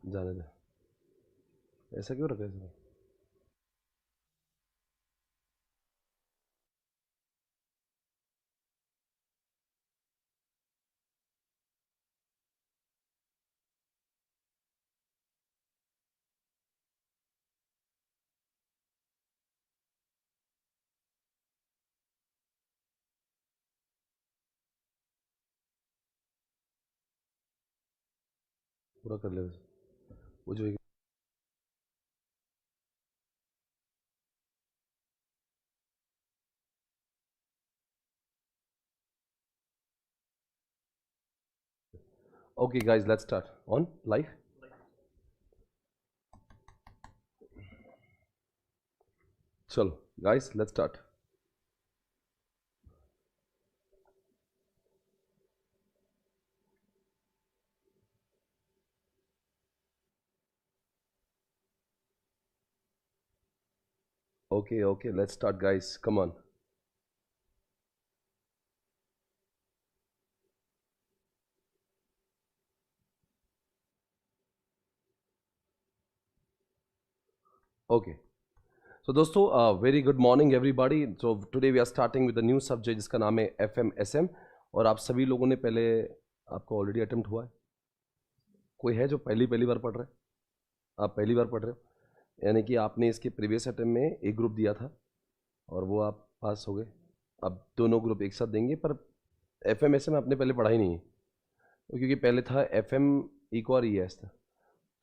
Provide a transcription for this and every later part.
जाने दे, ऐसा क्यों रखा है इसने? पूरा कर ले वो जो एक। Okay guys, let's start on live. चलो guys, let's start. Okay, let's start guys, come on. Okay, so दोस्तों, very good morning everybody. So today we are starting with the new subject जिसका नाम है FMSM। और आप सभी लोगों ने पहले, आपको ऑलरेडी अटेम्प्ट हुआ है? कोई है जो पहली पहली बार पढ़ रहे हैं? आप पहली बार पढ़ रहे हो, यानी कि आपने इसके प्रीवियस अटेम्प्ट में एक ग्रुप दिया था और वो आप पास हो गए। अब दोनों ग्रुप एक साथ देंगे, पर FMSM आपने पहले पढ़ा ही नहीं है, क्योंकि पहले था FM इको और ES था।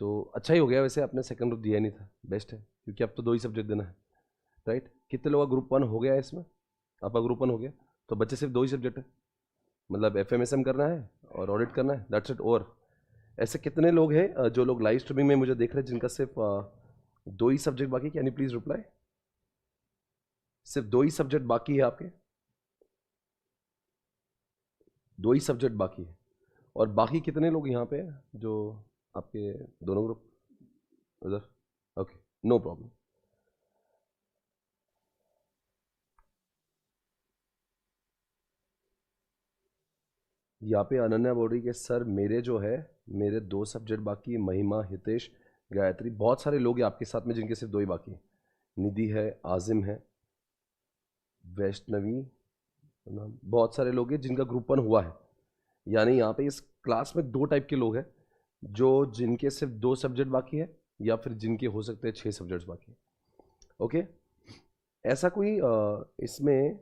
तो अच्छा ही हो गया, वैसे आपने सेकंड ग्रुप दिया ही नहीं था, बेस्ट है, क्योंकि अब तो दो ही सब्जेक्ट देना है, राइट? कितने लोगों का ग्रुप 1 हो गया है इसमें? आपका ग्रुप 1 हो गया, तो बच्चे सिर्फ दो ही सब्जेक्ट है, मतलब FMSM करना है और ऑडिट करना है, दैट्स इट। और ऐसे कितने लोग हैं जो लोग लाइव स्ट्रीमिंग में मुझे देख रहे हैं जिनका सिर्फ दो ही सब्जेक्ट बाकी? Can you please reply? सिर्फ दो ही सब्जेक्ट बाकी है आपके? दो ही सब्जेक्ट बाकी है। और बाकी कितने लोग यहाँ पे हैं जो आपके दोनों ग्रुप उधर? Okay, no problem. यहाँ पे अनन्या बोल रही कि सर मेरे जो है, मेरे दो सब्जेक्ट बाकी, महिमा, हितेश, गायत्री, बहुत सारे लोग हैं आपके साथ में जिनके सिर्फ दो ही बाकी हैं। निधि है, आजिम है, वैष्णवी, बहुत सारे लोग हैं जिनका ग्रुप 1 हुआ है। यानी यहाँ पे इस क्लास में दो टाइप के लोग हैं, जो जिनके सिर्फ दो सब्जेक्ट बाकी है, या फिर जिनके हो सकते हैं 6 सब्जेक्ट्स बाकी है। ओके, ऐसा कोई इसमें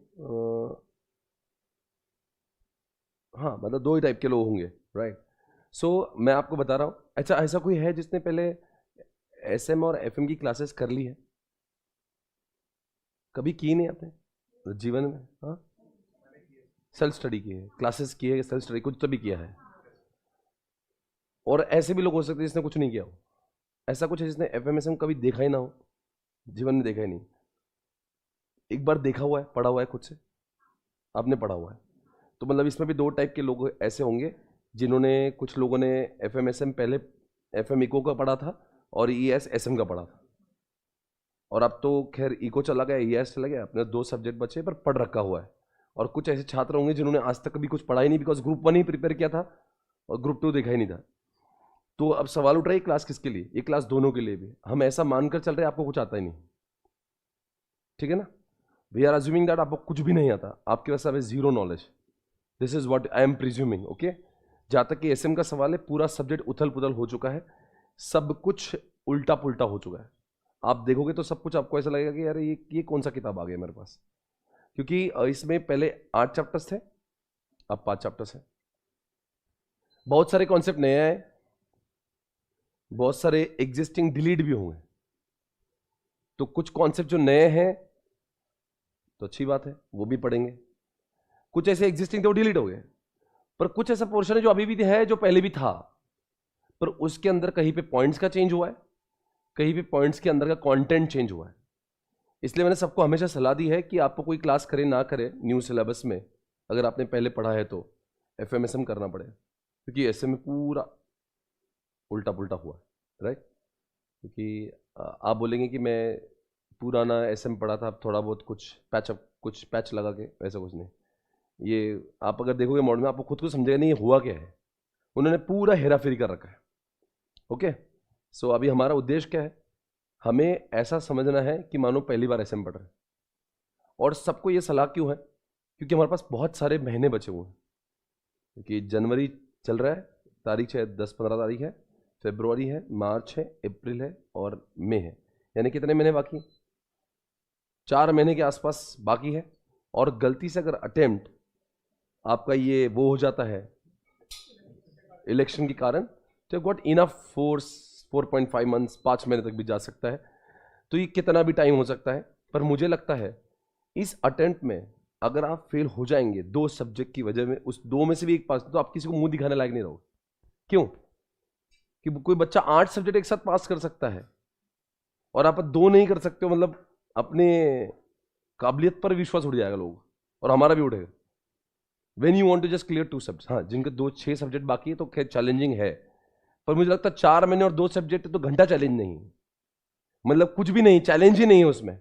हाँ, मतलब दो ही टाइप के लोग होंगे, राइट? सो मैं आपको बता रहा हूँ। अच्छा, ऐसा कोई है जिसने पहले SM और FM की क्लासेस कर ली है? कभी की नहीं आपने जीवन में? हाँ, सेल्फ स्टडी की है, क्लासेस की है, सेल्फ स्टडी कुछ तो भी किया है। और ऐसे भी लोग हो सकते हैं जिसने कुछ नहीं किया हो। ऐसा कुछ है जिसने FMSM कभी देखा ही ना हो, जीवन में देखा ही नहीं? एक बार देखा हुआ है, पढ़ा हुआ है खुद से, आपने पढ़ा हुआ है। तो मतलब इसमें भी दो टाइप के लोग ऐसे होंगे जिन्होंने, कुछ लोगों ने FMSM पहले FM इको का पढ़ा था और ES SM का पढ़ा था, और अब तो खैर इको चला गया, ES चला गया, अपने दो सब्जेक्ट बचे पर पढ़ रखा हुआ है। और कुछ ऐसे छात्र होंगे जिन्होंने आज तक कभी कुछ पढ़ा ही नहीं, बिकॉज ग्रुप 1 ही प्रिपेयर किया था और ग्रुप 2 देखा ही नहीं था। तो अब सवाल उठ रहा है, ये क्लास किसके लिए? ये क्लास दोनों के लिए भी। हम ऐसा मानकर चल रहे हैं आपको कुछ आता ही नहीं, ठीक है ना? वी आर अज्यूमिंग दैट आपको कुछ भी नहीं आता, आपके पास अब zero knowledge. This is what I am presuming, okay? जहां तक कि SM का सवाल है, पूरा सब्जेक्ट उथल पुथल हो चुका है, सब कुछ उल्टा पुल्टा हो चुका है। आप देखोगे तो सब कुछ आपको ऐसा लगेगा कि यार ये कौन सा किताब आ गया मेरे पास, क्योंकि इसमें पहले 8 चैप्टर्स थे, अब 5 चैप्टर्स हैं। बहुत सारे कॉन्सेप्ट नए आए, बहुत सारे एग्जिस्टिंग डिलीट भी होंगे। तो कुछ कॉन्सेप्ट जो नए हैं तो अच्छी बात है, वो भी पढ़ेंगे। कुछ ऐसे एग्जिस्टिंग थे वो डिलीट हो गए, पर कुछ ऐसा पोर्शन है जो अभी भी है, जो पहले भी था, पर उसके अंदर कहीं पे पॉइंट्स का चेंज हुआ है, कहीं पे पॉइंट्स के अंदर का कंटेंट चेंज हुआ है। इसलिए मैंने सबको हमेशा सलाह दी है कि आपको कोई क्लास करे ना करे न्यू सिलेबस में, अगर आपने पहले पढ़ा है तो FMSM करना पड़ेगा, क्योंकि ऐसे में पूरा उल्टा पुल्टा हुआ है, राइट? क्योंकि आप बोलेंगे कि मैं पुराना SM पढ़ा था, अब थोड़ा बहुत कुछ पैचअप, कुछ पैच लगा के, ऐसा कुछ नहीं। ये आप अगर देखोगे मॉडल में, आपको खुद को समझेगा नहीं ये हुआ क्या है। उन्होंने पूरा हेरा फेरी कर रखा है, ओके? सो अभी हमारा उद्देश्य क्या है, हमें ऐसा समझना है कि मानो पहली बार एसएम पढ़ रहे हैं। और सबको ये सलाह क्यों है, क्योंकि हमारे पास बहुत सारे महीने बचे हुए हैं, क्योंकि जनवरी चल रहा है, तारीख है 10-15 तारीख है, फरवरी है, मार्च है, अप्रैल है और मई है, यानी कितने महीने बाकी, 4 महीने के आसपास बाकी है। और गलती से अगर अटेम्प्ट आपका ये वो हो जाता है इलेक्शन के कारण, तो you got enough force, 4.5 months, 5 महीने तक भी जा सकता है। तो ये कितना भी टाइम हो सकता है, पर मुझे लगता है इस अटेम्प्ट में अगर आप फेल हो जाएंगे 2 सब्जेक्ट की वजह में, उस 2 में से भी एक पास, तो आप किसी को मुंह दिखाने लायक नहीं रहोगे। क्यों? कि कोई बच्चा 8 सब्जेक्ट एक साथ पास कर सकता है और आप 2 नहीं कर सकते हो, मतलब अपने काबिलियत पर विश्वास उठ जाएगा लोग, और हमारा भी उठेगा। When you want to just clear 2 subject, हाँ जिनके 6 सब्जेक्ट बाकी है तो खैर चैलेंजिंग है, पर मुझे लगता है 4 महीने और 2 सब्जेक्ट तो घंटा चैलेंज नहीं है, मतलब कुछ भी नहीं, चैलेंज ही नहीं है उसमें।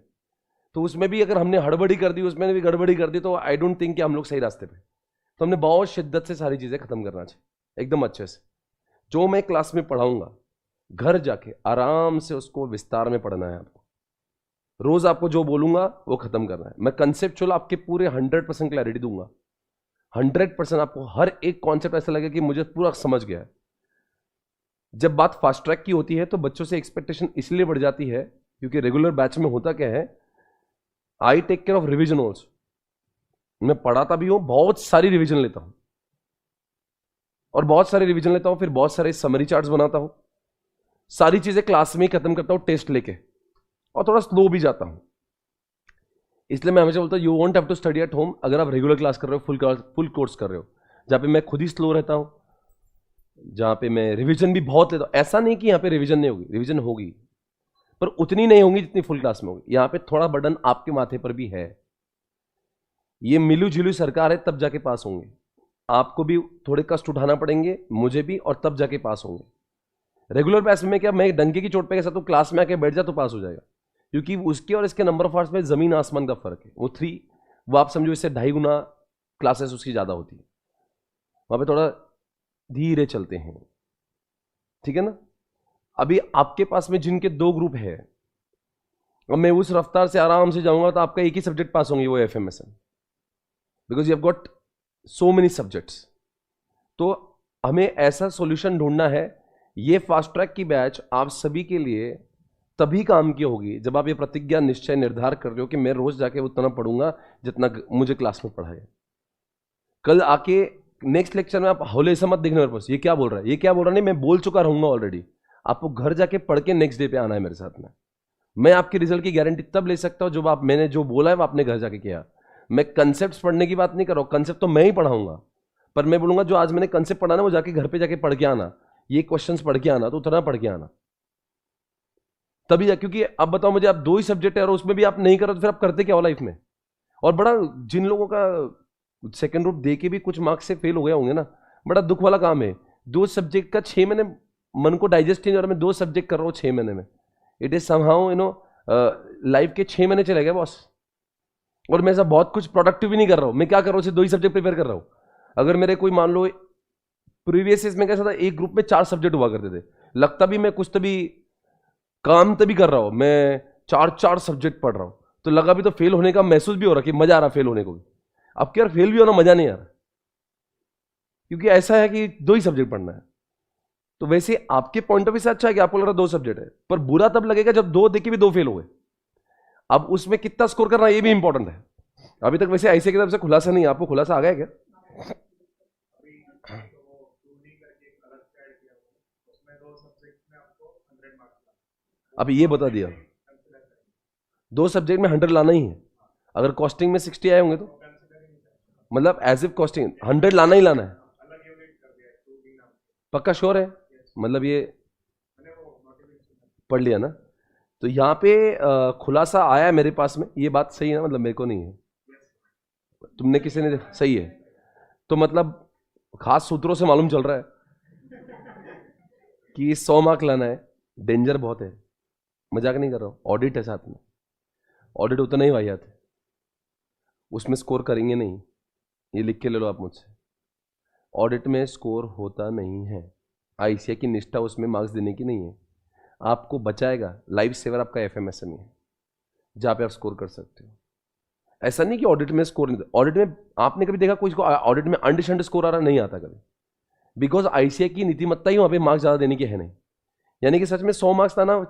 तो उसमें भी अगर हमने हड़बड़ी कर दी, उसमें भी गड़बड़ी कर दी, तो आई डोंट थिंक कि हम लोग सही रास्ते पे। तो हमने बहुत शिद्दत से सारी चीजें खत्म करना चाहिए, एकदम अच्छे से। जो मैं क्लास में पढ़ाऊंगा घर जाके आराम से उसको विस्तार में पढ़ना है आपको। रोज आपको जो बोलूंगा वो खत्म करना है। मैं कंसेप्चुअल आपके पूरे 100% क्लैरिटी दूंगा, 100%। आपको हर एक कॉन्सेप्ट ऐसा लगे कि मुझे पूरा समझ गया है। जब बात फास्ट ट्रैक की होती है तो बच्चों से एक्सपेक्टेशन इसलिए बढ़ जाती है क्योंकि रेगुलर बैच में होता क्या है, I take care of revision also. मैं पढ़ाता भी हूं, बहुत सारी रिविजन लेता हूं, और बहुत सारे रिवीजन लेता हूं, फिर बहुत सारे समरी चार्ट्स बनाता हूं, सारी चीजें क्लास में ही खत्म करता हूं टेस्ट लेके, और थोड़ा स्लो भी जाता हूं। इसलिए मैं हमेशा बोलता हूं you won't have to study at home. अगर आप रेगुलर क्लास कर रहे हो, फुल कोर्स कर रहे हो, जहां पे मैं खुद ही स्लो रहता हूं, जहां पे मैं रिवीजन भी बहुत लेता हूं। ऐसा नहीं कि यहां पे रिवीजन नहीं होगी, रिवीजन होगी, पर उतनी नहीं होगी जितनी फुल क्लास में होगी। यहां पे थोड़ा बर्डन आपके माथे पर भी है। ये मिलू जुलू सरकार है, तब जाके पास होंगे। आपको भी थोड़े कष्ट उठाना पड़ेंगे, मुझे भी, और तब जाके पास होंगे। रेगुलर बैच में क्या, मैं डंके की चोट पे कैसा तो क्लास में आके बैठ जा तो पास हो जाएगा, क्योंकि उसके और इसके नंबर ऑफ आवर्स में जमीन आसमान का फर्क है। वो 3, वो आप समझो इससे 2.5 गुना क्लासेस उसकी ज्यादा होती है। वहां पे थोड़ा धीरे चलते हैं, ठीक है ना। अभी आपके पास में जिनके 2 ग्रुप है, और मैं उस रफ्तार से आराम से जाऊंगा तो आपका एक ही सब्जेक्ट पास होंगे, वो FMSM, because you have got so many subjects. तो हमें ऐसा सॉल्यूशन ढूंढना है। ये फास्ट ट्रैक की बैच आप सभी के लिए तभी काम की होगी जब आप ये प्रतिज्ञा निश्चय निर्धार कर रहे हो कि मैं रोज जाके उतना पढ़ूंगा जितना मुझे क्लास में पढ़ाया। कल आके नेक्स्ट लेक्चर में आप हौले से मत देखने मेरे पास, ये क्या बोल रहा है, ये क्या बोल रहा है, नहीं, मैं बोल चुका रहूंगा ऑलरेडी। आपको घर जाके पढ़ के नेक्स्ट डे पे आना है मेरे साथ में। मैं आपके रिजल्ट की गारंटी तब ले सकता हूं जब आप, मैंने जो बोला है वो आपने घर जाके किया। मैं कंसेप्ट पढ़ने की बात नहीं कर रहा हूं, कंसेप्ट तो मैं ही पढ़ाऊंगा, पर मैं बोलूंगा जो आज मैंने कंसेप्ट पढ़ा ना वो जाके घर पे जाके पढ़ के आना, ये क्वेश्चंस पढ़ के आना, तो उतना पढ़ के आना तभी जा। क्योंकि अब बताओ मुझे, आप 2 ही सब्जेक्ट है और उसमें भी आप नहीं करो तो फिर आप करते क्या हो लाइफ में। और बड़ा, जिन लोगों का सेकंड ग्रुप दे के भी कुछ मार्क्स से फेल हो गया होंगे ना, बड़ा दुख वाला काम है। 2 सब्जेक्ट का 6 महीने मन को डाइजेस्ट नहीं, और मैं 2 सब्जेक्ट कर रहा हूं 6 महीने में। इट इज समहाउ लाइफ के 6 महीने चले गए बॉस। और मैं ऐसा बहुत कुछ प्रोडक्टिव भी नहीं कर रहा हूं। मैं क्या कर रहा हूं, सिर्फ 2 ही सब्जेक्ट प्रिपेयर कर रहा हूं। अगर मेरे कोई मान लो प्रीवियस ईयर में कैसा था, एक ग्रुप में 4 सब्जेक्ट हुआ करते थे, लगता भी मैं कुछ तभी काम तभी कर रहा हूं, मैं 4 सब्जेक्ट पढ़ रहा हूं, तो लगा भी तो फेल होने का महसूस भी हो रहा कि मजा आ रहा फेल होने को भी। अब क्या फेल भी होना मजा नहीं आ रहा, क्योंकि ऐसा है कि 2 ही सब्जेक्ट पढ़ना है। तो वैसे आपके पॉइंट ऑफ व्यू से अच्छा है कि आपको लग रहा 2 सब्जेक्ट है, पर बुरा तब लगेगा जब 2 देके भी 2 फेल हो गए। अब उसमें कितना स्कोर करना ये भी इंपॉर्टेंट है। अभी तक वैसे ऐसे की तरफ से खुलासा नहीं, आपको खुलासा आ गया क्या? अभी ये बता दिया, 2 सब्जेक्ट में 100 लाना ही है। अगर कॉस्टिंग में 60 आए होंगे तो मतलब एज इफ कॉस्टिंग 100 लाना ही लाना है। पक्का श्योर है? मतलब ये पढ़ लिया ना? तो यहाँ पे खुलासा आया है मेरे पास में, ये बात सही है ना, मतलब मेरे को नहीं है, तुमने किसी ने, सही है। तो मतलब खास सूत्रों से मालूम चल रहा है कि 100 मार्क लाना है, डेंजर बहुत है, मजाक नहीं कर रहा हूं। ऑडिट है साथ में, ऑडिट उतना ही वाहियात है, उसमें स्कोर करेंगे नहीं, ये लिख के ले लो आप मुझसे। ऑडिट में स्कोर होता नहीं है, आईसीए की निष्ठा उसमें मार्क्स देने की नहीं है। आपको बचाएगा, लाइफ सेवर आपका एफएमएसएमई है, जहां पे आप स्कोर कर सकते हो। ऐसा नहीं कि ऑडिट में स्कोर नहीं, ऑडिट में आपने कभी देखा कोई ऑडिट में अनडिसेंट स्कोर आ रहा, नहीं आता कभी, बिकॉज आईसीआई की नीतिमत्ता ही वहां पे मार्क्स ज्यादा देने की है नहीं। यानी कि सच में 100 मार्क्स लाना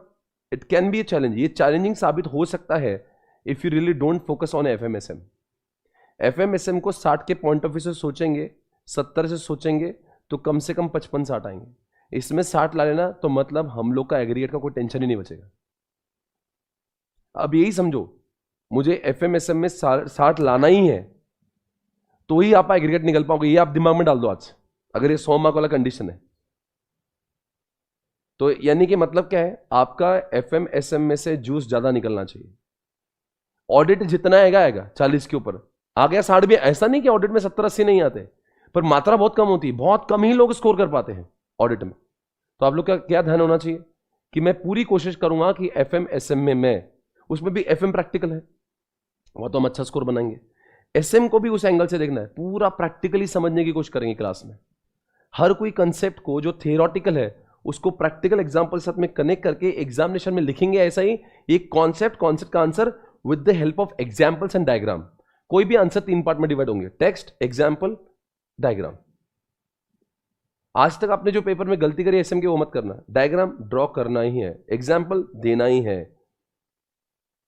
it can be a challenge, ये चैलेंजिंग साबित हो सकता है if you really don't focus on FMSM. FMSM को 60 के पॉइंट ऑफ व्यू से सोचेंगे, 70 से सोचेंगे तो कम से कम 55-60 आएंगे। इसमें 60 ला लेना तो मतलब हम लोग का एग्रीगेट का कोई टेंशन ही नहीं बचेगा। अब यही समझो, मुझे एफएमएसएम में 60 लाना ही है तो ही आप एग्रीगेट निकल पाओगे, ये आप दिमाग में डाल दो आज, अगर ये 100 मार्क वाला कंडीशन है तो। यानी कि मतलब क्या है, आपका एफएमएसएम में से जूस ज्यादा निकलना चाहिए। ऑडिट जितना आएगा 40 के ऊपर आ गया, 60 भी, ऐसा नहीं कि ऑडिट में 70-80 नहीं आते, पर मात्रा बहुत कम होती है, बहुत कम ही लोग स्कोर कर पाते हैं ऑडिट में। तो आप लोग का क्या ध्यान होना चाहिए कि मैं पूरी कोशिश करूंगा कि एफएमएसएम में मैं, उसमें भी एफएम प्रैक्टिकल है, वह तो हम अच्छा स्कोर बनाएंगे। एसएम को भी उस एंगल से देखना है, पूरा प्रैक्टिकली समझने की कोशिश करेंगे क्लास में। हर कोई कंसेप्ट को जो थियोरेटिकल है उसको प्रैक्टिकल एग्जांपल साथ में कनेक्ट करके एग्जामिनेशन में लिखेंगे। ऐसा ही एक कॉन्सेप्ट का answer with the help of examples and diagram. कोई भी आंसर 3 पार्ट में डिवाइड होंगे, टेक्स्ट, एग्जाम्पल, डायग्राम। आज तक आपने जो पेपर में गलती करी एसएम के वो मत करना, डायग्राम ड्रॉ करना ही है, एग्जाम्पल देना ही है,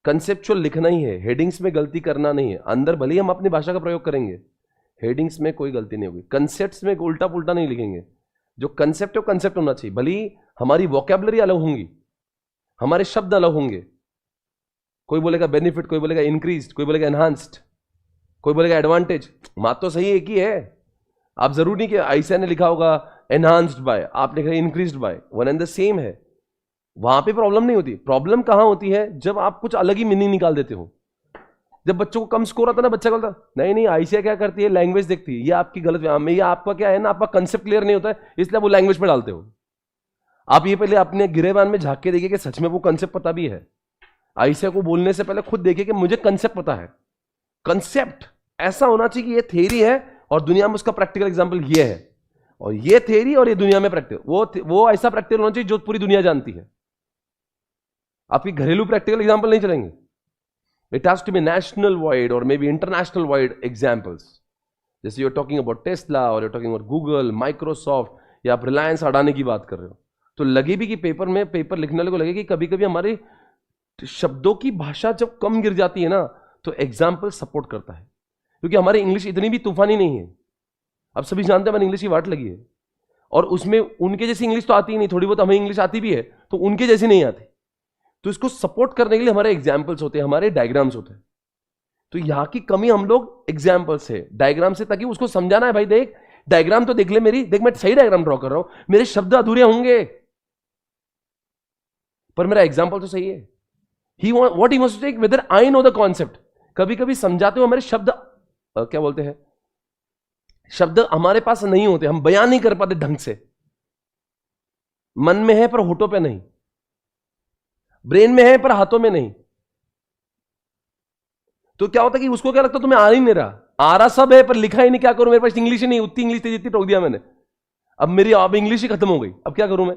कंसेप्चुअल लिखना ही है, हेडिंग्स में गलती करना नहीं है। अंदर भले ही हम अपनी भाषा का प्रयोग करेंगे, हेडिंग्स में कोई गलती नहीं होगी। कंसेप्ट्स में उल्टा पुल्टा नहीं लिखेंगे, जो कंसेप्ट है वो कंसेप्ट होना चाहिए। भले ही हमारी वोकैबुलरी अलग होंगी, हमारे शब्द अलग होंगे, कोई बोलेगा बेनिफिट, कोई बोलेगा इंक्रीज्ड, कोई बोलेगा एनहांस्ड, कोई बोलेगा एडवांटेज, बात तो सही एक ही है। आप जरूर नहीं कि आईसीआई ने लिखा होगा एनहांस्ड बाय, आपने लिखा increased by, one and the same है। वहां पे प्रॉब्लम नहीं होती। प्रॉब्लम कहां होती है, जब आप कुछ अलग ही मीनिंग निकाल देते हो। जब बच्चों को कम स्कोर आता है ना, बच्चा बोलता नहीं आईसीआई क्या करती है, लैंग्वेज देखती है। ये आपकी गलत में, ये आपका क्या है ना, आपका कंसेप्ट क्लियर नहीं होता है, इसलिए वो लैंग्वेज में डालते हो। आप ये पहले अपने गिरेबान में झांक के देखिए कि सच में वो कंसेप्ट पता भी है। आईसीआई को बोलने से पहले खुद देखिए कि मुझे कंसेप्ट पता है। कंसेप्ट ऐसा होना चाहिए कि ये थ्योरी है और दुनिया में उसका प्रैक्टिकल एग्जांपल ये है, और ये थ्योरी और ये दुनिया में प्रैक्टिकल, वो ऐसा प्रैक्टिकल होना चाहिए जो पूरी दुनिया जानती है। आपकी घरेलू प्रैक्टिकल एग्जांपल नहीं चलेंगे, it has to be national wide और may be international wide examples. जैसे you are talking about Tesla और you are talking about Google, Microsoft, या आप रिलायंस अडानी की बात कर रहे हो, तो लगे भी कि पेपर लिखने वाले को लगे कि कभी कभी हमारे शब्दों की भाषा जब कम गिर जाती है ना, तो एग्जाम्पल सपोर्ट करता है। क्योंकि हमारी इंग्लिश इतनी भी तूफानी नहीं है। अब सभी जानते हैं हमारी इंग्लिश की वाट लगी है, और उसमें उनके जैसी इंग्लिश तो आती ही नहीं, थोड़ी बहुत हमें इंग्लिश आती भी है तो उनके जैसी नहीं आती। तो इसको सपोर्ट करने के लिए हमारे एग्जाम्पल्स होते हैं, हमारे डायग्राम्स होते हैं। तो यहां की कमी हम लोग एग्जाम्पल से, डायग्राम से, ताकि उसको समझाना है, भाई देख डायग्राम तो देख ले मेरी, देख मैं सही डायग्राम ड्रॉ कर रहा हूं, मेरे शब्द अधूरे होंगे पर मेरा एग्जाम्पल तो सही है। What he wants to take whether I know the concept. कभी कभी समझाते हो हमारे शब्द क्या बोलते हैं, शब्द हमारे पास नहीं होते, हम बयान नहीं कर पाते ढंग से। मन में है पर होठों पे नहीं, ब्रेन में है पर हाथों में नहीं। तो क्या होता है कि उसको क्या लगता है तुम्हें आ ही नहीं रहा, आ रहा सब है पर लिखा ही नहीं। क्या करूं, मेरे पास इंग्लिश ही नहीं, उतनी इंग्लिश थी जितनी टोक दिया मैंने, अब इंग्लिश ही खत्म हो गई, अब क्या करूं मैं।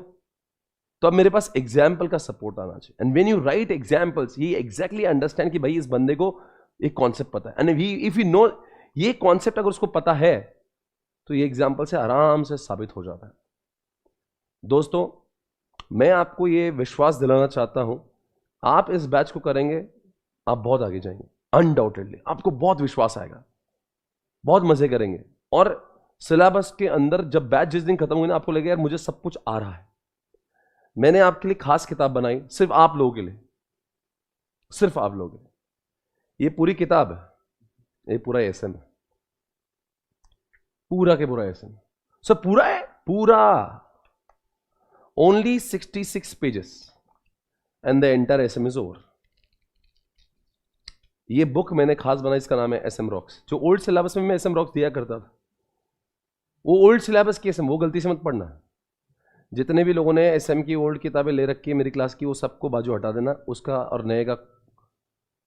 तो अब मेरे पास एग्जाम्पल का सपोर्ट आना चाहिए। And when you right examples, he exactly understand कि भाई इस बंदे को एक कॉन्सेप्ट पता है। एंड इफ यू नो ये कॉन्सेप्ट अगर उसको पता है तो ये एग्जाम्पल से आराम से साबित हो जाता है। दोस्तों, मैं आपको ये विश्वास दिलाना चाहता हूं, आप इस बैच को करेंगे, आप बहुत आगे जाएंगे, अनडाउटेडली आपको बहुत विश्वास आएगा, बहुत मजे करेंगे। और सिलेबस के अंदर जब बैच जिस दिन खत्म हुई ना, आपको लगेगा यार मुझे सब कुछ आ रहा है। मैंने आपके लिए खास किताब बनाई, सिर्फ आप लोगों के लिए, सिर्फ आप लोगों के लिए। ये पूरी किताब है, ये पूरा एसएम है, पूरा के पूरा एसएम, सब पूरा है, पूरा only 66 pages and the entire SM is over. ये बुक मैंने खास बनाई, इसका नाम है एसएम रॉक्स। जो ओल्ड सिलेबस में मैं एसएम रॉक्स दिया करता था, वो ओल्ड सिलेबस की एसएम, वो गलती से मत पढ़ना। जितने भी लोगों ने एसएम की ओल्ड किताबें ले रखी है मेरी क्लास की, वो सबको बाजू हटा देना, उसका और नए का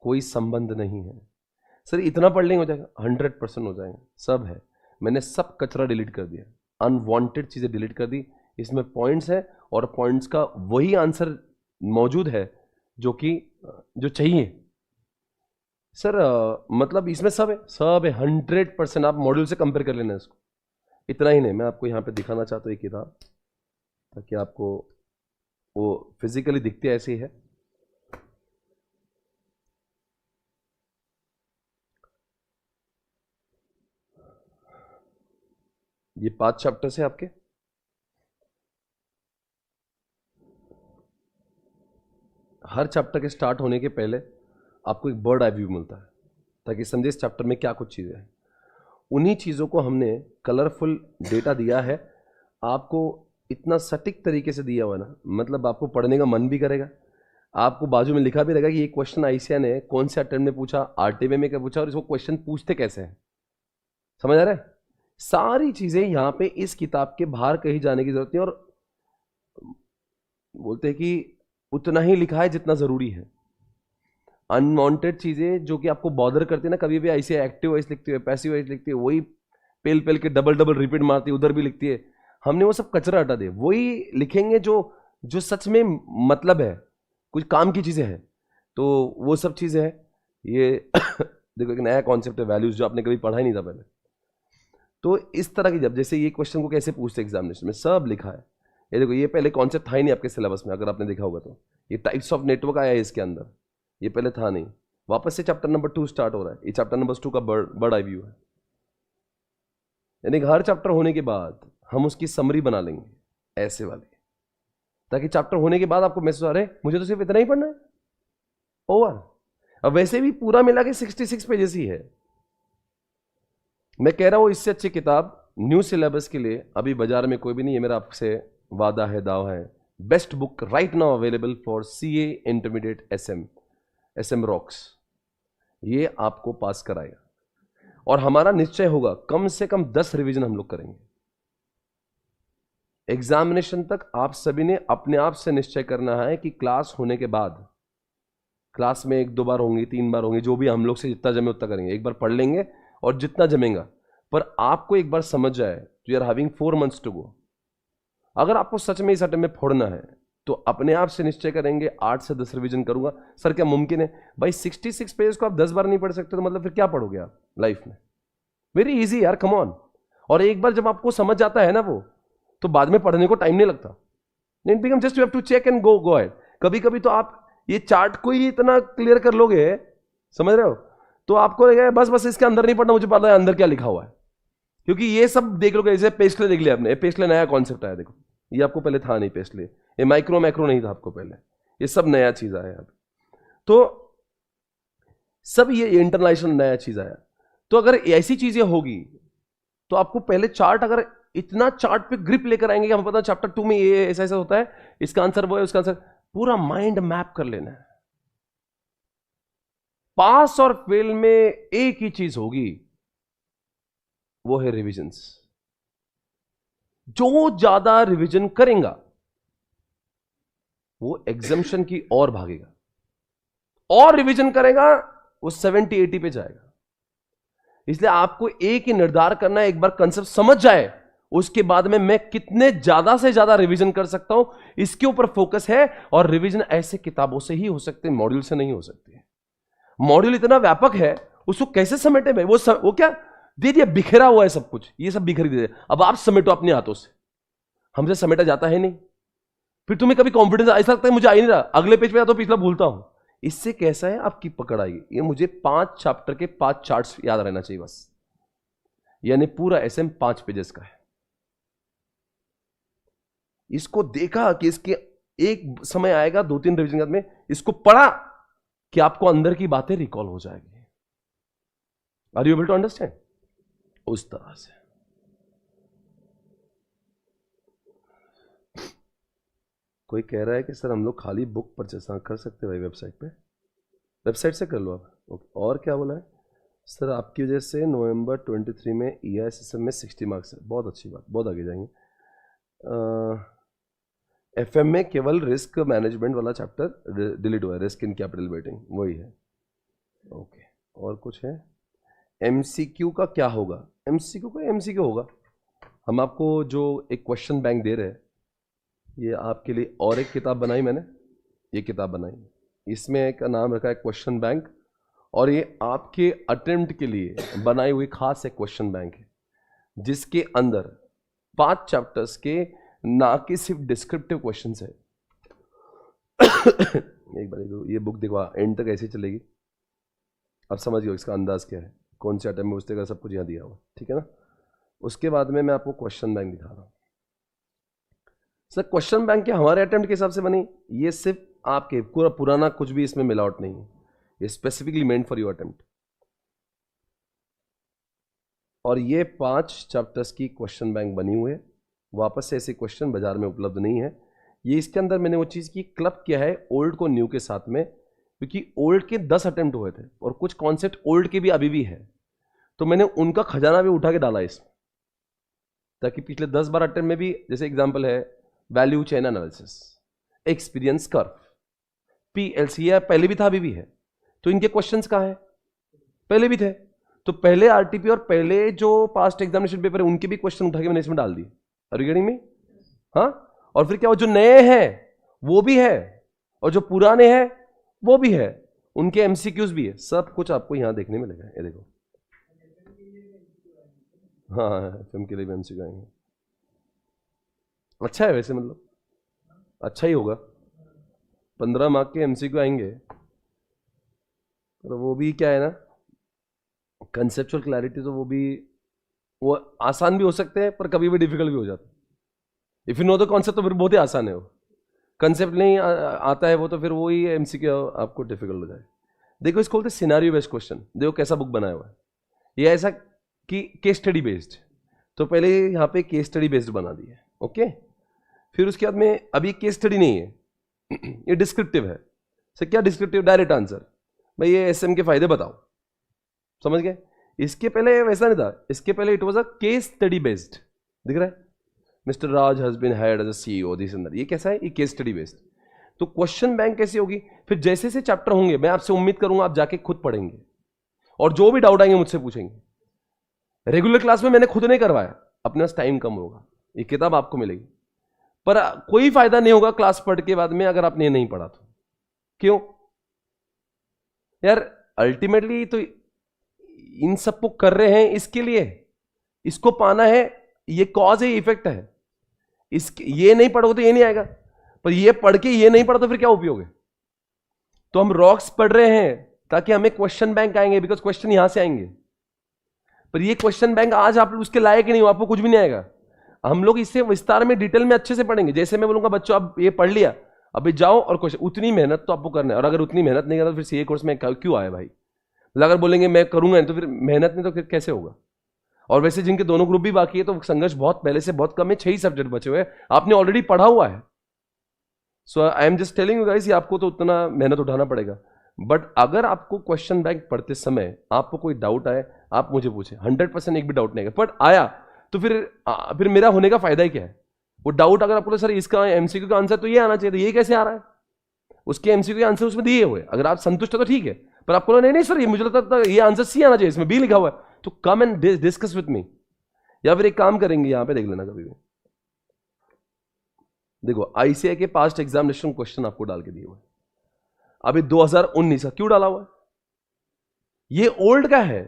कोई संबंध नहीं है। सर इतना पढ़ लेंगे हो जाएगा, 100% हो जाएगा, सब है। मैंने सब कचरा डिलीट कर दिया, अनवांटेड चीजें डिलीट कर दी। इसमें पॉइंट्स है और पॉइंट्स का वही आंसर मौजूद है जो कि जो चाहिए। सर मतलब इसमें सब है 100%। आप मॉड्यूल से कंपेयर कर लेना इसको। इतना ही नहीं, मैं आपको यहाँ पे दिखाना चाहता हूँ एक किताब, ताकि आपको वो फिजिकली दिखती ऐसी है। ये 5 चैप्टर्स है आपके। हर चैप्टर के स्टार्ट होने के पहले आपको एक बर्ड आई व्यू मिलता है, ताकि समझे इस चैप्टर में क्या कुछ चीज़ें हैं। उन्हीं चीज़ों को हमने कलरफुल डेटा दिया है आपको, इतना सटीक तरीके से दिया हुआ है ना, मतलब आपको पढ़ने का मन भी करेगा। आपको बाजू में लिखा भी रहेगा कि ये क्वेश्चन आईसीएन ने कौन से अटेम्प्ट में पूछा, आरटीबी में क्या पूछा, और इसको क्वेश्चन पूछते कैसे हैं। समझ आ रहा है? सारी चीज़ें यहाँ पे इस किताब के बाहर कहीं जाने की जरूरत नहीं। और बोलते हैं कि उतना ही लिखा है जितना ज़रूरी है। अनवांटेड चीज़ें जो कि आपको बॉदर करती है ना, कभी भी ऐसे एक्टिव वॉइस लिखती है, पैसिव वॉइस लिखती है, वही पेल पेल के डबल डबल रिपीट मारती है, उधर भी लिखती है। हमने वो सब कचरा हटा दे, वही लिखेंगे जो जो सच में मतलब है, कुछ काम की चीज़ें हैं। तो वो सब चीज़ें हैं। ये देखो एक नया कॉन्सेप्ट है वैल्यूज, जो आपने कभी पढ़ा ही नहीं था पहले। तो इस तरह की, जब जैसे ये क्वेश्चन को कैसे पूछते एग्जामिनेशन में, सब लिखा है। ये देखो, ये पहले कॉन्सेप्ट था ही नहीं आपके सिलेबस में, अगर आपने देखा होगा तो। ये टाइप्स ऑफ नेटवर्क आया है इसके अंदर, ये पहले था नहीं। वापस से चैप्टर नंबर 2 स्टार्ट हो रहा है। ये चैप्टर नंबर 2 का बर्ड आई व्यू है। यानी हर चैप्टर होने के बाद हम उसकी समरी बना लेंगे ऐसे वाली, ताकि चैप्टर होने के बाद आपको महसूस, अरे मुझे तो सिर्फ इतना ही पढ़ना है, ओवर। अब वैसे भी पूरा मिला के 66 पेजेस ही है। मैं कह रहा हूं इससे अच्छी किताब न्यू सिलेबस के लिए अभी बाजार में कोई भी नहीं है। मेरा आपसे वादा है, दावा है, best book right now available for CA intermediate SM rocks, ये आपको पास कराएगा। और हमारा निश्चय होगा कम से कम 10 रिवीजन हम लोग करेंगे एग्जामिनेशन तक। आप सभी ने अपने आप से निश्चय करना है कि क्लास होने के बाद, क्लास में 1-2 बार होंगी, 3 बार होंगी, जो भी हम लोग से जितना जमे उतना करेंगे। एक बार पढ़ लेंगे और जितना जमेगा, पर आपको एक बार समझ जाए तो you are having 4 months to go. अगर आपको सच में इस अटेम्प्ट में फोड़ना है तो अपने आप से निश्चय करेंगे 8 से 10 रिवीजन करूंगा। सर क्या मुमकिन है? भाई 66 पेज को आप 10 बार नहीं पढ़ सकते तो मतलब फिर क्या पढ़ोगे आप लाइफ में? वेरी इजी यार, कम ऑन। और एक बार जब आपको समझ जाता है ना वो, तो बाद में पढ़ने को टाइम नहीं लगता। It become just you have to check and go ahead. कभी कभी तो आप ये चार्ट को ही इतना क्लियर कर लोगे, समझ रहे हो, तो आपको लगेगा बस बस इसके अंदर नहीं पढ़ना, मुझे पता है अंदर क्या लिखा हुआ है। क्योंकि ये सब देख लोगे। जैसे पेस्टले देख लिया आपने, पेस्टले नया कॉन्सेप्ट आया, देखो ये आपको पहले था नहीं। पेस्टले ये माइक्रो मैक्रो नहीं था आपको पहले, ये सब नया चीज आया अब। तो सब ये इंटरनेशनल नया चीज आया। तो अगर ऐसी चीजें होगी तो आपको पहले चार्ट, अगर इतना चार्ट पे ग्रिप लेकर आएंगे कि हमें पता चैप्टर 2 में ये ऐसा ऐसा होता है, इसका आंसर वो है, उसका आंसर, पूरा माइंड मैप कर लेना है। पास और फेल में एक ही चीज होगी, वो है रिविजन्स। जो ज्यादा रिवीजन करेगा वो एग्जामिशन की ओर भागेगा, और रिवीजन करेगा वो 70-80 पे जाएगा। इसलिए आपको एक ही निर्धार करना है, एक बार कंसेप्ट समझ जाए उसके बाद में मैं कितने ज्यादा से ज्यादा रिवीजन कर सकता हूं, इसके ऊपर फोकस है। और रिवीजन ऐसे किताबों से ही हो सकते हैं, मॉड्यूल से नहीं हो सकते। मॉड्यूल इतना व्यापक है, उसको कैसे समेटे भाई? वो क्या दे दिया, बिखरा हुआ है सब कुछ, ये सब बिखरी दे दिया। अब आप समेटो अपने हाथों से, हमसे समेटा जाता है नहीं। फिर तुम्हें कभी कॉन्फिडेंस ऐसा लगता है मुझे आ ही नहीं रहा, अगले पेज पे जाता हूं, पिछला भूलता हूं। इससे कैसा है, आपकी पकड़ आएगी। ये मुझे 5 चैप्टर के 5 चार्ट्स याद रहना चाहिए बस, यानी पूरा एसएम 5 पेजेस का है। इसको देखा कि इसके एक समय आएगा 2-3 रिवीजन के बाद में इसको पढ़ा कि आपको अंदर की बातें रिकॉल हो जाएगी। Are you able to understand? उस तरह से कोई कह रहा है कि सर हम लोग खाली बुक परचेस कर सकते हैं भाई वेबसाइट पे? वेबसाइट से कर लो आप। ओके, और क्या बोला है सर? आपकी वजह से नवंबर 23 में EISSM में 60 मार्क्स है। बहुत अच्छी बात, बहुत आगे जाएंगे। FM में केवल रिस्क मैनेजमेंट वाला चैप्टर डिलीट हुआ है, रिस्क इन कैपिटल वेटिंग, वही है। ओके, और कुछ है? MCQ का क्या होगा? MCQ का MCQ होगा। हम आपको जो एक क्वेश्चन बैंक दे रहे हैं, ये आपके लिए और एक किताब बनाई मैंने, ये किताब बनाई, इसमें एक नाम रखा है क्वेश्चन बैंक, और ये आपके अटेम्प्ट के लिए बनाई हुई खास एक क्वेश्चन बैंक है, जिसके अंदर 5 चैप्टर्स के ना कि सिर्फ डिस्क्रिप्टिव क्वेश्चन है। एक बार ये बुक देखो, एंड तक ऐसे चलेगी, अब समझ गए इसका अंदाज क्या है, कौन से अटेम्प्ट में उसका सब कुछ यहाँ दिया हुआ, ठीक है ना। उसके बाद में मैं आपको क्वेश्चन बैंक दिखा रहा हूँ। सर क्वेश्चन बैंक क्या हमारे अटेम्प्ट के हिसाब से बनी? ये सिर्फ आपके पूरा पुराना कुछ भी इसमें मिलावट नहीं है, ये specifically meant for your attempt. और ये 5 चैप्टर्स की क्वेश्चन बैंक बनी हुई है। वापस से ऐसे क्वेश्चन बाजार में उपलब्ध नहीं है। ये इसके अंदर मैंने वो चीज़ की क्लब किया है ओल्ड को न्यू के साथ में, क्योंकि ओल्ड के 10 अटेम्प्ट हुए थे और कुछ कॉन्सेप्ट ओल्ड के भी अभी भी है, तो मैंने उनका खजाना भी उठा के डाला इसमें, ताकि पिछले 10-12 अटेम्प्ट में भी, जैसे एग्जांपल है value chain analysis, experience curve, PLC पहले भी था अभी भी है, तो इनके क्वेश्चंस कहाँ है? पहले भी थे, तो पहले आरटीपी और पहले जो पास्ट एग्जामिनेशन पेपर है उनके भी क्वेश्चन उठा के मैंने इसमें डाल दिए। Are you getting me? हाँ, और फिर क्या, वो जो नए हैं वो भी है और जो पुराने हैं वो भी है, उनके एमसीक्यूज भी है, सब कुछ आपको यहां देखने मिलेगा। ये देखो, हाँ एफएम के लिए भी एमसीक्यू आएंगे। अच्छा है वैसे, मतलब अच्छा ही होगा, 15 मार्क के एमसीक्यू आएंगे, तो वो भी क्या है ना, कंसेप्चुअल क्लैरिटी, तो वो आसान भी हो सकते हैं पर कभी भी डिफिकल्ट भी हो जाता है। If you know the concept तो फिर बहुत ही आसान है, वो कंसेप्ट नहीं आता है वो तो फिर वही एमसीक्यू आपको डिफिकल्ट हो जाए। देखो इसको बोलते हैं सिनारियो बेस्ड क्वेश्चन। देखो कैसा बुक बनाया हुआ है, ये ऐसा कि केस स्टडी बेस्ड, तो पहले यहाँ पे केस स्टडी बेस्ड बना दिया है, ओके। फिर उसके बाद में अभी केस स्टडी नहीं है, ये डिस्क्रिप्टिव है। सर क्या डिस्क्रिप्टिव? डायरेक्ट आंसर, भाई ये एसएम के फायदे बताओ, समझ गए। इसके पहले वैसा नहीं था, इसके पहले it was a case study based, दिख रहा है, mister Raj has been hired as a CEO this and that. ये कैसा है? ये केस स्टडी बेस्ड। तो क्वेश्चन बैंक कैसी होगी? फिर जैसे जैसे चैप्टर होंगे मैं आपसे उम्मीद करूंगा आप जाके खुद पढ़ेंगे और जो भी डाउट आएंगे मुझसे पूछेंगे। रेगुलर क्लास में मैंने खुद नहीं करवाया, अपने पास टाइम कम होगा, ये किताब आपको मिलेगी, पर कोई फायदा नहीं होगा क्लास पढ़ के बाद में अगर आपने ये नहीं पढ़ा तो। क्यों यार? अल्टीमेटली तो इन सबको कर रहे हैं इसके लिए, इसको पाना है, ये कॉज है, इफेक्ट है। ये नहीं पढ़ोगे तो ये नहीं आएगा, पर ये पढ़ के ये नहीं पढ़ा तो फिर क्या उपयोग है? तो हम रॉक्स पढ़ रहे हैं ताकि हमें क्वेश्चन बैंक आएंगे, बिकॉज क्वेश्चन यहां से आएंगे, पर ये क्वेश्चन बैंक आज आप उसके लायक ही नहीं हो, आपको कुछ भी नहीं आएगा। हम लोग इससे विस्तार में डिटेल में अच्छे से पढ़ेंगे। जैसे मैं बोलूंगा बच्चों आप ये पढ़ लिया, अभी जाओ और क्वेश्चन, उतनी मेहनत तो आपको करना है, और अगर उतनी मेहनत नहीं करना तो फिर सीए कोर्स में क्यों आए भाई? अगर बोलेंगे मैं करूंगा तो फिर मेहनत नहीं, तो फिर कैसे होगा? और वैसे जिनके दोनों ग्रुप भी बाकी है तो संघर्ष बहुत पहले से बहुत कम है, 6 ही सब्जेक्ट बचे हुए हैं, आपने ऑलरेडी पढ़ा हुआ है। So I am just telling you guys, आपको तो उतना मेहनत उठाना पड़ेगा। बट अगर आपको क्वेश्चन बैंक पढ़ते समय आपको कोई डाउट आए, आप मुझे पूछे, 100% एक भी डाउट नहीं आएगा, बट आया तो फिर मेरा होने का फायदा ही क्या है? वो डाउट अगर आपको सर इसका एमसीक्यू का आंसर तो ये आना चाहिए, तो ये कैसे आ रहा है? उसके एमसीक्यू के आंसर उसमें दिए हुए, अगर आप संतुष्ट हो तो ठीक है, पर आपको नहीं सर ये मुझे लगता था ये आंसर सी आना चाहिए, इसमें बी लिखा हुआ है, तो come and discuss with me. या फिर एक काम करेंगे, यहां पे देख लेना कभी भी, देखो आईसीआई के पास्ट एग्जामिनेशन क्वेश्चन आपको डाल के दिए हुए, अभी 2019 का क्यों डाला हुआ है? ये ओल्ड का है,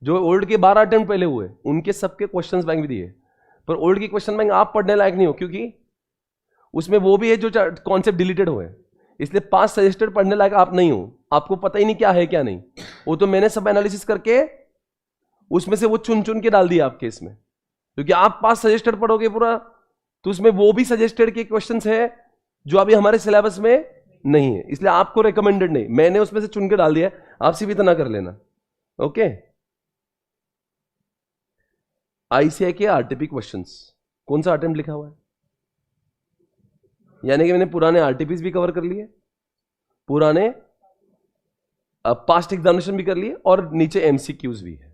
जो ओल्ड के 12 अटेम्प्ट पहले हुए उनके सबके क्वेश्चंस बैंक भी दिए, पर ओल्ड की क्वेश्चन बैंक आप पढ़ने लायक नहीं हो, क्योंकि उसमें वो भी है जो कॉन्सेप्ट डिलीटेड हुए, इसलिए 5 सजेस्टेड पढ़ने लायक आप नहीं हो, आपको पता ही नहीं क्या है क्या नहीं। वो तो मैंने सब एनालिसिस करके उसमें से वो चुन चुन के डाल दिया आपके इसमें, क्योंकि आप 5 सजेस्टेड पढ़ोगे पूरा, तो उसमें वो भी सजेस्टेड के क्वेश्चंस है जो अभी हमारे सिलेबस में नहीं है, इसलिए आपको रिकमेंडेड नहीं, मैंने उसमें से चुन के डाल दिया, आपसे भी इतना कर लेना, ओके। आईसीआई के आरटीपी क्वेश्चंस, कौन सा अटेम्प्ट लिखा हुआ है? यानी कि मैंने पुराने आरटीपीज भी कवर कर लिए, पुराने पास्ट एग्जामिनेशन भी कर लिए, और नीचे एमसीक्यूज भी है।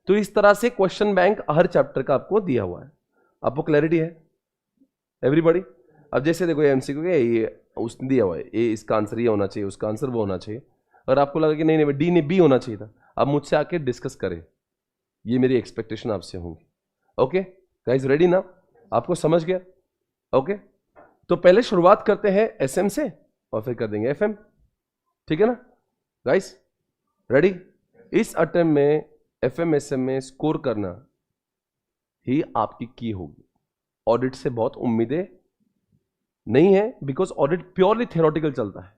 तो इस तरह से क्वेश्चन बैंक हर चैप्टर का आपको दिया हुआ है। आपको क्लैरिटी है एवरीबॉडी? अब जैसे देखो एमसीक्यू के ये उसने दिया हुआ है, ये इसका आंसर ये होना चाहिए, उसका आंसर वो होना चाहिए, और आपको लगा कि नहीं डी ने बी होना चाहिए था, आप मुझसे आके डिस्कस करें, ये मेरी एक्सपेक्टेशन आपसे होंगी। ओके गाइस, रेडी ना? आपको समझ गया? ओके तो पहले शुरुआत करते हैं एसएम से और फिर कर देंगे एफएम, ठीक है ना गाइस? रेडी? इस अटेम्प्ट में एफएम एसएम में स्कोर करना ही आपकी की होगी। ऑडिट से बहुत उम्मीदें नहीं है, बिकॉज ऑडिट प्योरली थियोरेटिकल चलता है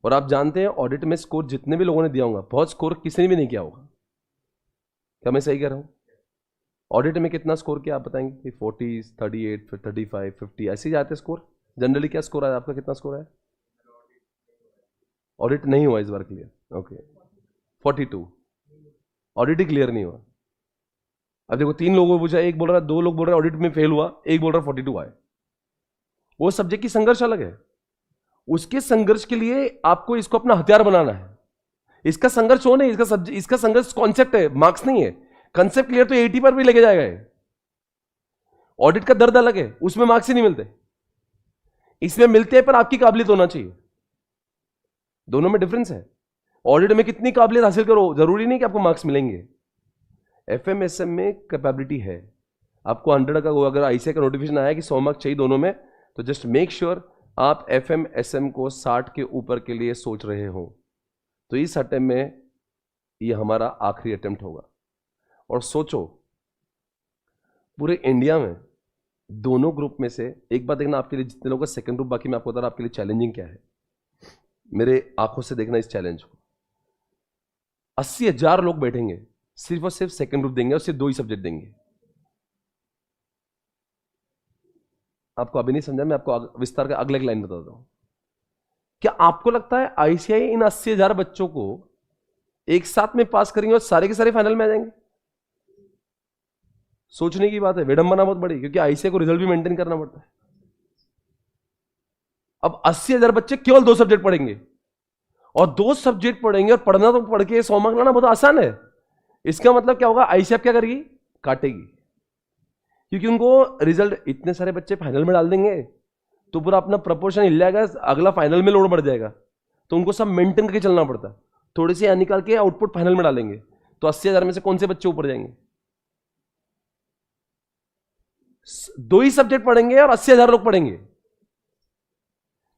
और आप जानते हैं ऑडिट में स्कोर जितने भी लोगों ने दिया होगा, बहुत स्कोर किसी ने भी नहीं किया होगा। क्या मैं सही कह रहा हूं? ऑडिट में कितना स्कोर किया आप बताएंगे? 40, 38, 35, 50 ऐसे ही जाते स्कोर जनरली। क्या स्कोर आया आपका? कितना स्कोर है? ऑडिट नहीं हुआ इस बार क्लियर, ओके 42। ऑडिट ही क्लियर नहीं हुआ। अब देखो 3 लोगों को पूछा, एक बोल रहा, 2 लोग बोल रहे ऑडिट में फेल हुआ, एक बोल रहा 42 आए। वो सब्जेक्ट की संघर्ष अलग है, उसके संघर्ष के लिए आपको इसको अपना हथियार बनाना है। इसका संघर्ष हो नहीं, इसका संघर्ष कॉन्सेप्ट है, मार्क्स नहीं है। कंसेप्ट क्लियर तो 80 पर भी लेके जाएगा। ऑडिट का दर्द अलग है, उसमें मार्क्स ही नहीं मिलते, इसमें मिलते हैं पर आपकी काबिलियत होना चाहिए। दोनों में डिफरेंस है। ऑडिट में कितनी काबिलियत हासिल करो, जरूरी नहीं कि आपको मार्क्स मिलेंगे। एफएम एसएम में कैपेबिलिटी है आपको 100 का। अगर आईसीए का नोटिफिकेशन आया कि 100 मार्क्स चाहिए दोनों में, तो जस्ट मेक श्योर आप एफएम एसएम को 60 के ऊपर के लिए सोच रहे हो। तो इस अटेम्प्ट में ये हमारा आखिरी अटेम्प्ट होगा। और सोचो पूरे इंडिया में दोनों ग्रुप में से एक बात देखना, आपके लिए जितने लोगों का सेकंड ग्रुप, बाकी मैं आपको बता रहा आपके लिए चैलेंजिंग क्या है। मेरे आंखों से देखना इस चैलेंज को। 80,000 लोग बैठेंगे, सिर्फ और सिर्फ सेकंड ग्रुप देंगे और सिर्फ 2 ही सब्जेक्ट देंगे। आपको अभी नहीं समझा, मैं आपको विस्तार का अगले लाइन बताता हूं। क्या आपको लगता है आईसीआई इन 80,000 बच्चों को एक साथ में पास करेंगे और सारे के सारे फाइनल में आ जाएंगे? सोचने की बात है, विडंबना बहुत बड़ी, क्योंकि आईसीआई को रिजल्ट भी मेंटेन करना पड़ता है। अब 80,000 बच्चे केवल 2 सब्जेक्ट पढ़ेंगे, और 2 सब्जेक्ट पढ़ेंगे और पढ़ना तो पढ़ के 100 मार्क लाना बहुत आसान है। इसका मतलब क्या होगा? आईसीआई क्या करेगी? काटेगी, क्योंकि उनको रिजल्ट, इतने सारे बच्चे फाइनल में डाल देंगे तो पूरा अपना प्रपोर्शन हिल जाएगा, अगला फाइनल में लोड बढ़ जाएगा, तो उनको सब मेंटेन करके चलना पड़ता है। थोड़ी सी निकाल के आउटपुट फाइनल में डालेंगे, तो 80,000 में से कौन से बच्चे ऊपर जाएंगे? 2 ही सब्जेक्ट पढ़ेंगे और 80,000 लोग पढ़ेंगे,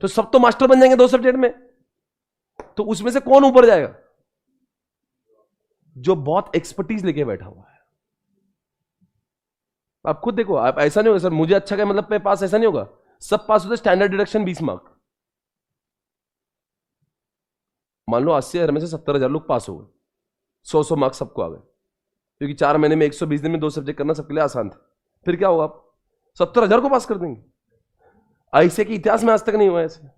तो सब तो मास्टर बन जाएंगे 2 सब्जेक्ट में, तो उसमें से कौन ऊपर जाएगा? जो बहुत एक्सपर्टीज लेके बैठा हुआ है। आप खुद देखो, आप ऐसा नहीं होगा सर मुझे अच्छा क्या मतलब मैं पास, ऐसा नहीं होगा। सब पास होते, स्टैंडर्ड डिडक्शन 20 मार्क। मान लो 80,000 में से 70,000 लोग पास हो गए, 100 मार्क्स सबको आ गए, क्योंकि 4 महीने में 120 दिन में 2 सब्जेक्ट करना सबके लिए आसान था। फिर क्या होगा? आप 70,000 को पास कर देंगे। आईसीए के इतिहास में आज तक नहीं हुआ ऐसे।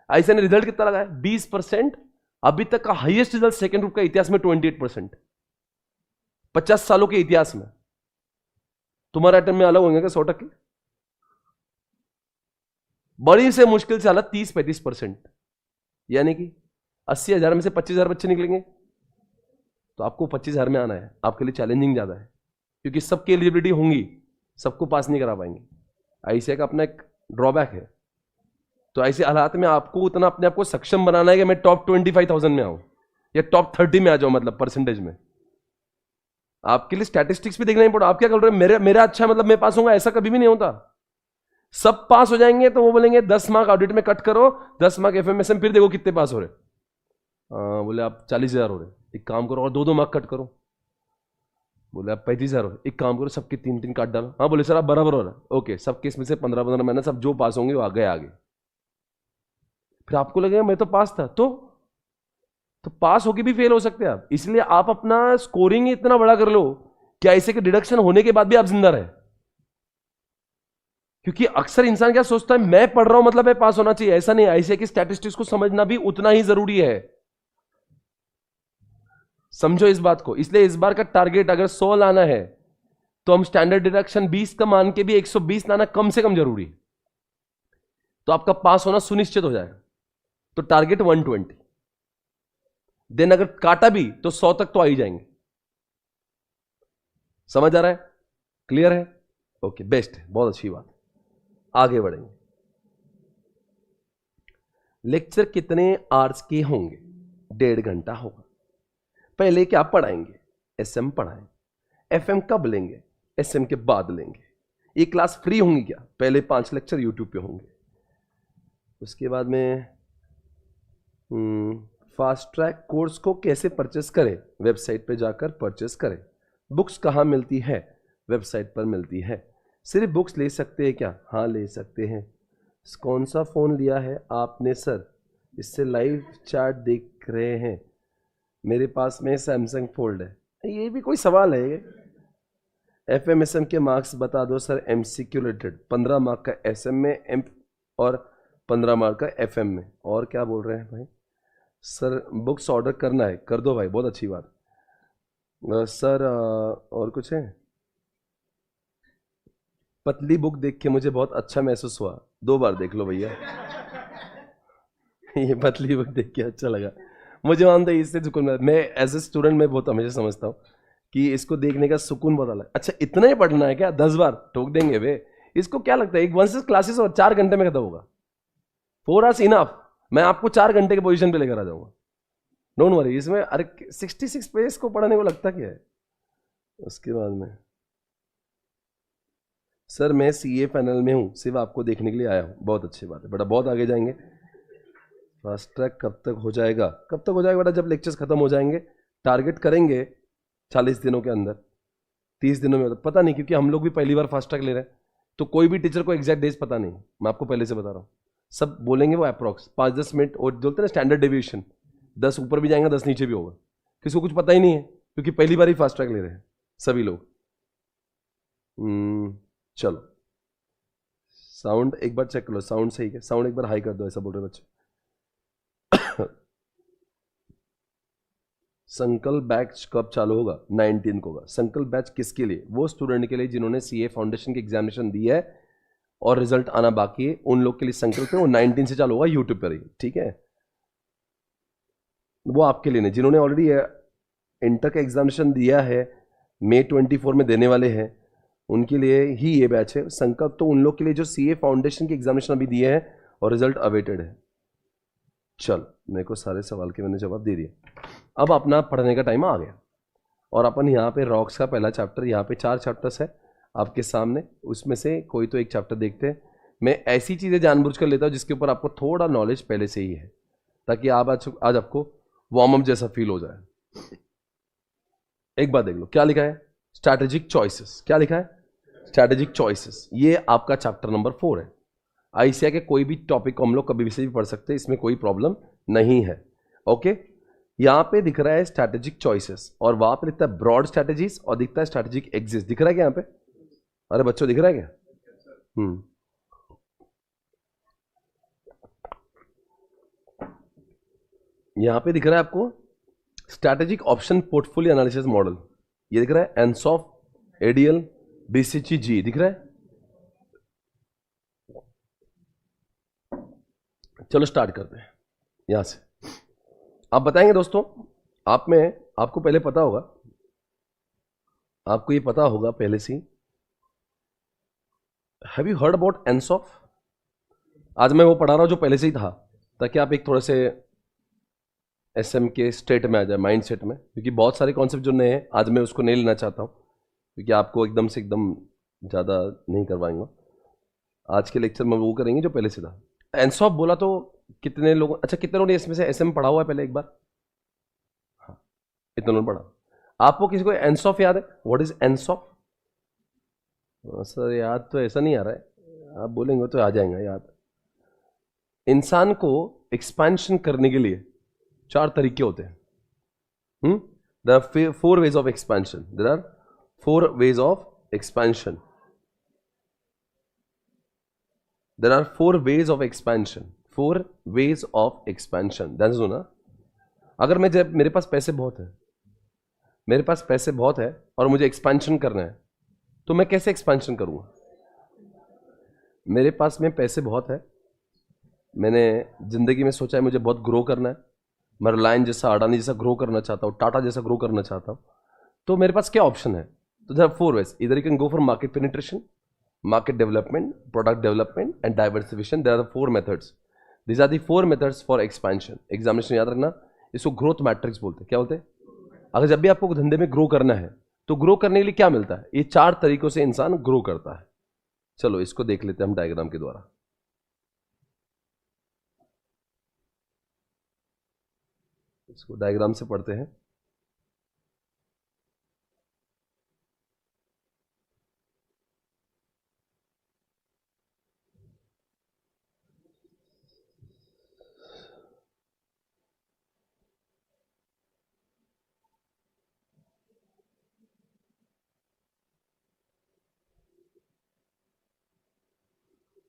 आईसीए ने रिजल्ट कितना लगाया? 20%। अभी तक का हाईएस्ट रिजल्ट सेकेंड ग्रुप का इतिहास में 28%। 50 सालों के इतिहास में। तुम्हारा अटेम्प्ट में अलग होंगे क्या 100%? बड़ी से मुश्किल से अलग 30-35%, यानी कि 80,000 में से 25,000 बच्चे निकलेंगे, तो आपको 25,000 में आना है। आपके लिए चैलेंजिंग ज्यादा है, क्योंकि सबकी एलिजिबिलिटी होंगी, सबको पास नहीं करा पाएंगे। आईसीआई का अपना एक ड्रॉबैक है। तो ऐसे हालात में आपको उतना अपने आप को सक्षम बनाना है कि मैं टॉप 25,000 में आऊं या टॉप 30 में आ जाऊं, मतलब परसेंटेज में। आपके लिए स्टैटिस्टिक्स भी देखना ही पड़ा। आप क्या कर रहे हैं? मेरा अच्छा मतलब मैं पास होऊंगा, ऐसा कभी भी नहीं होता। सब पास हो जाएंगे तो वो बोलेंगे 10 मार्क ऑडिट में कट करो, 10 मार्क एफएमएसएम, फिर देखो कितने पास हो रहे। बोले आप 40,000 हो रहे, एक काम करो और 2-2 मार्क कट करो। बोले आप 35,000 हो रहे, एक काम करो सबके 3-3 काट डालो। हाँ बोले सर आप बराबर हो रहा है, ओके सबके इसमें से 15-15 महीना, सब जो पास होंगे वो आगे। फिर आपको लगेगा मैं तो पास था, तो पास होके भी फेल हो सकते हैं आप। इसलिए आप अपना स्कोरिंग इतना बड़ा कर लो कि ऐसे के डिडक्शन होने के बाद भी आप जिंदा रहे। क्योंकि अक्सर इंसान क्या सोचता है, मैं पढ़ रहा हूं मतलब मैं पास होना चाहिए। ऐसा नहीं, ऐसे की स्टैटिस्टिक्स को समझना भी उतना ही जरूरी है। समझो इस बात को। इसलिए इस बार का टारगेट अगर 100 लाना है तो हम स्टैंडर्ड डिडक्शन 20 का मान के भी 120 लाना कम से कम जरूरी, तो आपका पास होना सुनिश्चित हो जाएगा। तो टारगेट 120, देन अगर काटा भी तो 100 तक तो आ ही जाएंगे। समझ आ रहा है? क्लियर है? ओके, बेस्ट है, बहुत अच्छी बात। आगे बढ़ेंगे। लेक्चर कितने आवर्स के होंगे? 1.5 घंटा होगा। पहले क्या पढ़ाएंगे? एसएम पढ़ाएंगे। एफएम कब लेंगे? एसएम के बाद लेंगे। ये क्लास फ्री होंगी क्या? पहले 5 लेक्चर यूट्यूब पे होंगे। उसके बाद में फास्ट ट्रैक कोर्स को कैसे परचेस करें? वेबसाइट पे जाकर परचेस करें। बुक्स कहाँ मिलती है? वेबसाइट पर मिलती है। सिर्फ बुक्स ले सकते हैं क्या? हाँ ले सकते हैं। कौन सा फ़ोन लिया है आपने सर? इससे लाइव चैट देख रहे हैं। मेरे पास में सैमसंग फोल्ड है। ये भी कोई सवाल है ये? FMSM के मार्क्स बता दो सर। MCQ रिलेटेड 15 मार्क का SM में एम और 15 मार्क का FM में। और क्या बोल रहे हैं भाई? सर बुक्स ऑर्डर करना है, कर दो भाई, बहुत अच्छी बात। सर और कुछ है? पतली बुक देख के मुझे बहुत अच्छा महसूस हुआ। 2 बार देख लो भैया। ये पतली बुक देख के अच्छा लगा मुझे। मानता है इससे सुकून मिला। मैं एज ए स्टूडेंट मैं बहुत हमेशा समझता हूँ कि इसको देखने का सुकून बहुत अलग। अच्छा इतना ही पढ़ना है क्या? 10 बार ठोक देंगे वे। इसको क्या लगता है एक 1 क्लासेस और 4 घंटे में खत्म होगा? 4 hours इनफ। मैं आपको 4 घंटे के पोजीशन पे लेकर आ जाऊंगा। Don't worry. इसमें अरे 66 पेज को पढ़ने को लगता क्या है? उसके बाद में सर मैं CA पैनल में हूँ, सिर्फ आपको देखने के लिए आया हूँ। बहुत अच्छी बात है बेटा, बहुत आगे जाएंगे। फास्ट ट्रैक कब तक हो जाएगा? कब तक हो जाएगा बेटा? जब लेक्चर्स खत्म हो जाएंगे। टारगेट करेंगे 40 दिनों के अंदर, 30 दिनों में पता नहीं, क्योंकि हम लोग भी पहली बार फास्ट ट्रैक ले रहे हैं, तो कोई भी टीचर को एग्जैक्ट डेज पता नहीं। मैं आपको पहले से बता रहा हूँ, सब बोलेंगे वो अप्रॉक्स 5-10 मिनट। और बोलते हैं ना स्टैंडर्ड डेविएशन, 10 ऊपर भी जाएंगे 10 नीचे भी होगा। किसी को कुछ पता ही नहीं है, क्योंकि पहली बार ही फास्ट ट्रैक ले रहे हैं सभी लोग। चलो साउंड एक बार चेक कर लो, साउंड सही है? साउंड एक बार हाई कर दो, ऐसा बोल रहे बच्चे। संकल्प बैच कब चालू होगा? 19 को होगा। संकल्प बैच किसके लिए? वो स्टूडेंट के लिए जिन्होंने CA फाउंडेशन की एग्जामिनेशन दी है और रिजल्ट आना बाकी है, उन लोग के लिए संकल्प है। वो 19 से चालू होगा यूट्यूब पर ही, ठीक है? वो आपके लिए नहीं, जिन्होंने ऑलरेडी इंटर का एग्जामिनेशन दिया है, May 24 में देने वाले हैं, उनके लिए ही ये बैच है। संकल्प तो उन लोग के लिए जो CA फाउंडेशन की एग्जामिनेशन अभी दिए हैं और रिजल्ट अवेटेड है। चल मेरे को सारे सवाल के मैंने जवाब दे दिए। अब अपना पढ़ने का टाइम आ गया और अपन यहाँ पे रॉक्स का पहला चैप्टर, यहाँ पे 4 चैप्टर्स है आपके सामने, उसमें से कोई तो एक चैप्टर देखते हैं। मैं ऐसी चीज़ें जानबूझ कर लेता हूँ जिसके ऊपर आपको थोड़ा नॉलेज पहले से ही है, ताकि आप आज आपको वार्म अप जैसा फील हो जाए। एक बात देख लो क्या लिखा है, स्ट्रैटेजिक चॉइसेस। क्या लिखा है? Strategic choices. ये आपका चैप्टर नंबर 4 है। ICA के कोई भी टॉपिक को हम लोग कभी भी से भी पढ़ सकते हैं, इसमें कोई प्रॉब्लम नहीं है। ओके, यहाँ पे दिख रहा है स्ट्रैटेजिक चॉइसेस और वहां पे दिखता है ब्रॉड स्ट्रैटेजीज और दिखता है स्ट्रैटेजिक एग्जिट। दिख रहा है क्या यहाँ पे? अरे बच्चों दिख रहा है क्या? यहाँ पे दिख रहा है आपको strategic option portfolio analysis model. ये दिख रहा है एनसॉफ, ADL, BCG दिख रहा है। चलो स्टार्ट करते हैं यहां से। आप बताएंगे दोस्तों, आपको पहले पता होगा, आपको ये पता होगा पहले से। Have you heard about Ansoff? आज मैं वो पढ़ा रहा हूं जो पहले से ही था, ताकि आप एक थोड़े से SM के स्टेट में आ जाए, माइंड सेट में, क्योंकि बहुत सारे कॉन्सेप्ट जो नए हैं आज मैं उसको नहीं लेना चाहता हूं, क्योंकि आपको एकदम से एकदम ज़्यादा नहीं करवाएंगा। आज के लेक्चर में वो करेंगे जो पहले से था। एनसॉफ बोला तो कितने लोग, अच्छा कितने लोगों ने इसमें से SM पढ़ा हुआ है पहले एक बार? हाँ, इतने लोगों ने पढ़ा। आपको किसी को एनसॉफ याद है? What is Ansoff? सर याद तो ऐसा नहीं आ रहा है, आप बोलेंगे तो आ जाएगा याद। इंसान को एक्सपेंशन करने के लिए 4 तरीके होते हैं। There are 4 ways of expansion. There are 4 ways of expansion. There are 4 ways of expansion. 4 ways of expansion. ध्यान से सुना। अगर मेरे पास पैसे बहुत है, मेरे पास पैसे बहुत है और मुझे एक्सपेंशन करना है, तो मैं कैसे एक्सपेंशन करूंगा? मेरे पास में पैसे बहुत है, मैंने जिंदगी में सोचा है मुझे बहुत ग्रो करना है, मैं रिलायंस जैसा, अडानी जैसा ग्रो करना चाहता हूँ, टाटा जैसा ग्रो करना चाहता हूँ, तो मेरे पास क्या ऑप्शन है? तो there are 4 ways. Either you can go for market penetration, market development, product development and diversification. There are the 4 methods. These are the 4 methods for expansion. Examination याद रखना, इसको ग्रोथ मैट्रिक्स बोलते हैं। क्या बोलते हैं? अगर जब भी आपको धंधे में ग्रो करना है, तो ग्रो करने के लिए क्या मिलता है? ये 4 तरीकों से इंसान ग्रो करता है। चलो इसको देख लेते हैं हम डायग्राम के द्वारा। इसको डायग्राम से पढ़ते हैं।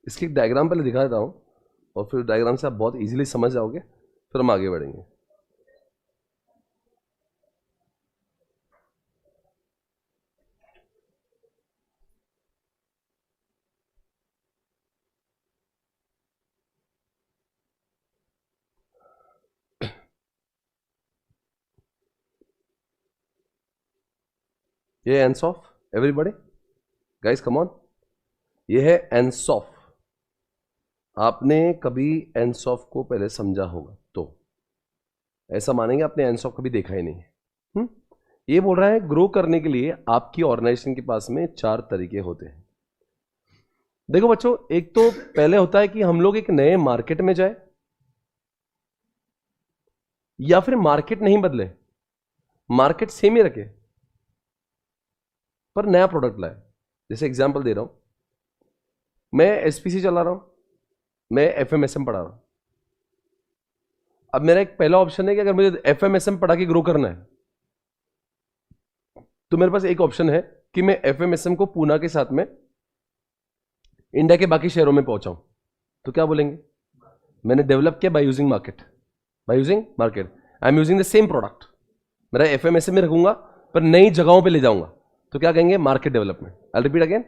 इसकी एक डायग्राम पहले दिखा देता हूं और फिर डायग्राम से आप बहुत इजीली समझ जाओगे, फिर हम आगे बढ़ेंगे। ये Ansoff, everybody guys come on, ये है एनसॉफ। आपने कभी एनसॉफ को पहले समझा होगा तो ऐसा मानेंगे आपने एनसॉफ कभी देखा ही नहीं है। ये बोल रहा है ग्रो करने के लिए आपकी ऑर्गेनाइजेशन के पास में 4 तरीके होते हैं। देखो बच्चों, एक तो पहले होता है कि हम लोग एक नए मार्केट में जाए, या फिर मार्केट नहीं बदले, मार्केट सेम ही रखे पर नया प्रोडक्ट लाए। जैसे एग्जांपल दे रहा हूं, मैं एसपीसी चला रहा हूं, मैं एफएमएसएम पढ़ा रहा हूं। अब मेरा एक पहला ऑप्शन है कि अगर मुझे एफएमएसएम पढ़ा के ग्रो करना है तो मेरे पास एक ऑप्शन है कि मैं एफएमएसएम को पूना के साथ में इंडिया के बाकी शहरों में पहुंचाऊं। तो क्या बोलेंगे, मैंने डेवलप किया by using market, by using market, I am using the same product. मेरा एफएमएसएम में रखूंगा पर नई जगहों पे ले जाऊंगा, तो क्या कहेंगे, market development. I repeat again,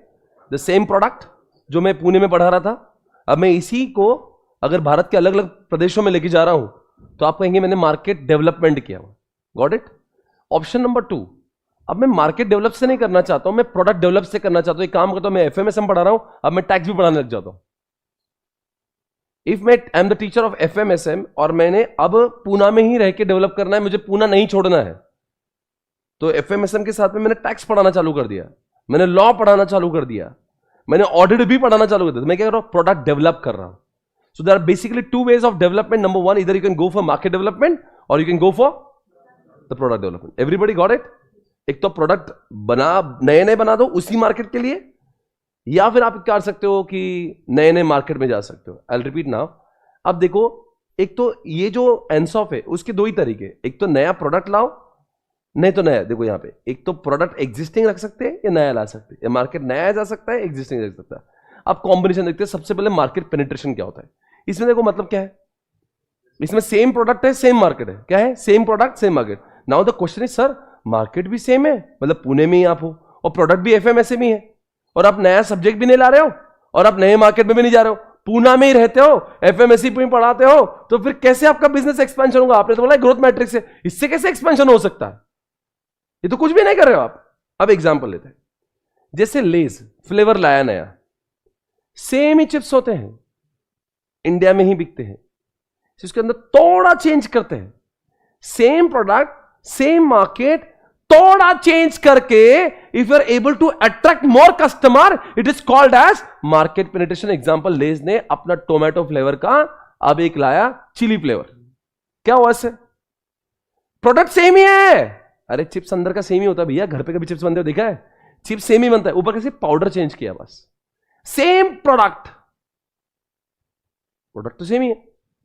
the same product जो मैं पुणे में पढ़ा रहा था, अब मैं इसी को अगर भारत के अलग अलग प्रदेशों में लेके जा रहा हूं तो आप कहेंगे मैंने मार्केट डेवलपमेंट किया। Got it. ऑप्शन नंबर 2, अब मैं मार्केट डेवलप से नहीं करना चाहता हूं, मैं प्रोडक्ट डेवलप से करना चाहता हूं। एक काम करता हूं, मैं एफएमएसएम पढ़ा रहा हूं, अब मैं टैक्स भी पढ़ाने लग जाता हूं। इफ मैं I am the teacher of FMSM और मैंने अब पूना में ही रह के डेवलप करना है, मुझे पूना नहीं छोड़ना है, तो एफएमएसएम के साथ में मैंने टैक्स पढ़ाना चालू कर दिया, मैंने लॉ पढ़ाना चालू कर दिया, मैंने ऑडिट भी पढ़ाना चालू कर दिया। तो मैं क्या कर रहा हूं, प्रोडक्ट डेवलप कर रहा हूं। So there are basically 2 ways of development. Number 1, इधर you can go for market development और you can go for the product development. Everybody got it. एक तो प्रोडक्ट बना, नए नए बना दो उसी मार्केट के लिए, या फिर आप क्या कर सकते हो कि नए नए मार्केट में जा सकते हो। I will repeat now. अब देखो, एक तो ये जो एनसॉफ है उसके 2 ही तरीके, एक तो नया प्रोडक्ट लाओ, नहीं तो नया। देखो यहां पे एक तो प्रोडक्ट एग्जिस्टिंग रख सकते हैं या नया ला सकते हैं, या मार्केट नया जा सकता है, एग्जिस्टिंग रख सकता है। अब कॉम्बिनेशन देखते हैं। सबसे पहले मार्केट पेनिट्रेशन क्या होता है इसमें। देखो मतलब क्या है, इसमें सेम प्रोडक्ट है, सेम मार्केट है। क्या है, same product same market. Now the question is, sir market भी सेम है, मतलब पुणे में ही आप हो, और प्रोडक्ट भी एफएमएसएम ही है, और आप नया सब्जेक्ट भी नहीं ला रहे हो, और आप नए मार्केट में भी नहीं जा रहे हो, पूना में ही रहते हो, एफएमएससी में पढ़ाते हो, तो फिर कैसे आपका बिजनेस एक्सपेंशन होगा। आपने तो बोला ग्रोथ मैट्रिक्स है, इससे कैसे एक्सपेंशन हो सकता है, ये तो कुछ भी नहीं कर रहे हो आप। अब एग्जांपल लेते हैं, जैसे लेज फ्लेवर लाया नया, सेम ही चिप्स होते हैं, इंडिया में ही बिकते हैं, इसके अंदर थोड़ा चेंज करते हैं, सेम प्रोडक्ट सेम मार्केट, थोड़ा चेंज करके if you are able to attract more customer, it is called as market penetration. Example, Lay's ने अपना टोमेटो फ्लेवर का अब एक लाया चिली फ्लेवर, क्या हुआ इससे, प्रोडक्ट सेम ही है। अरे चिप्स अंदर का सेम ही होता है भैया, घर पे कभी चिप्स बनते हो देखा है, चिप्स सेम ही बनता है, ऊपर कैसे पाउडर चेंज किया बस, सेम प्रोडक्ट, प्रोडक्ट तो सेम ही है,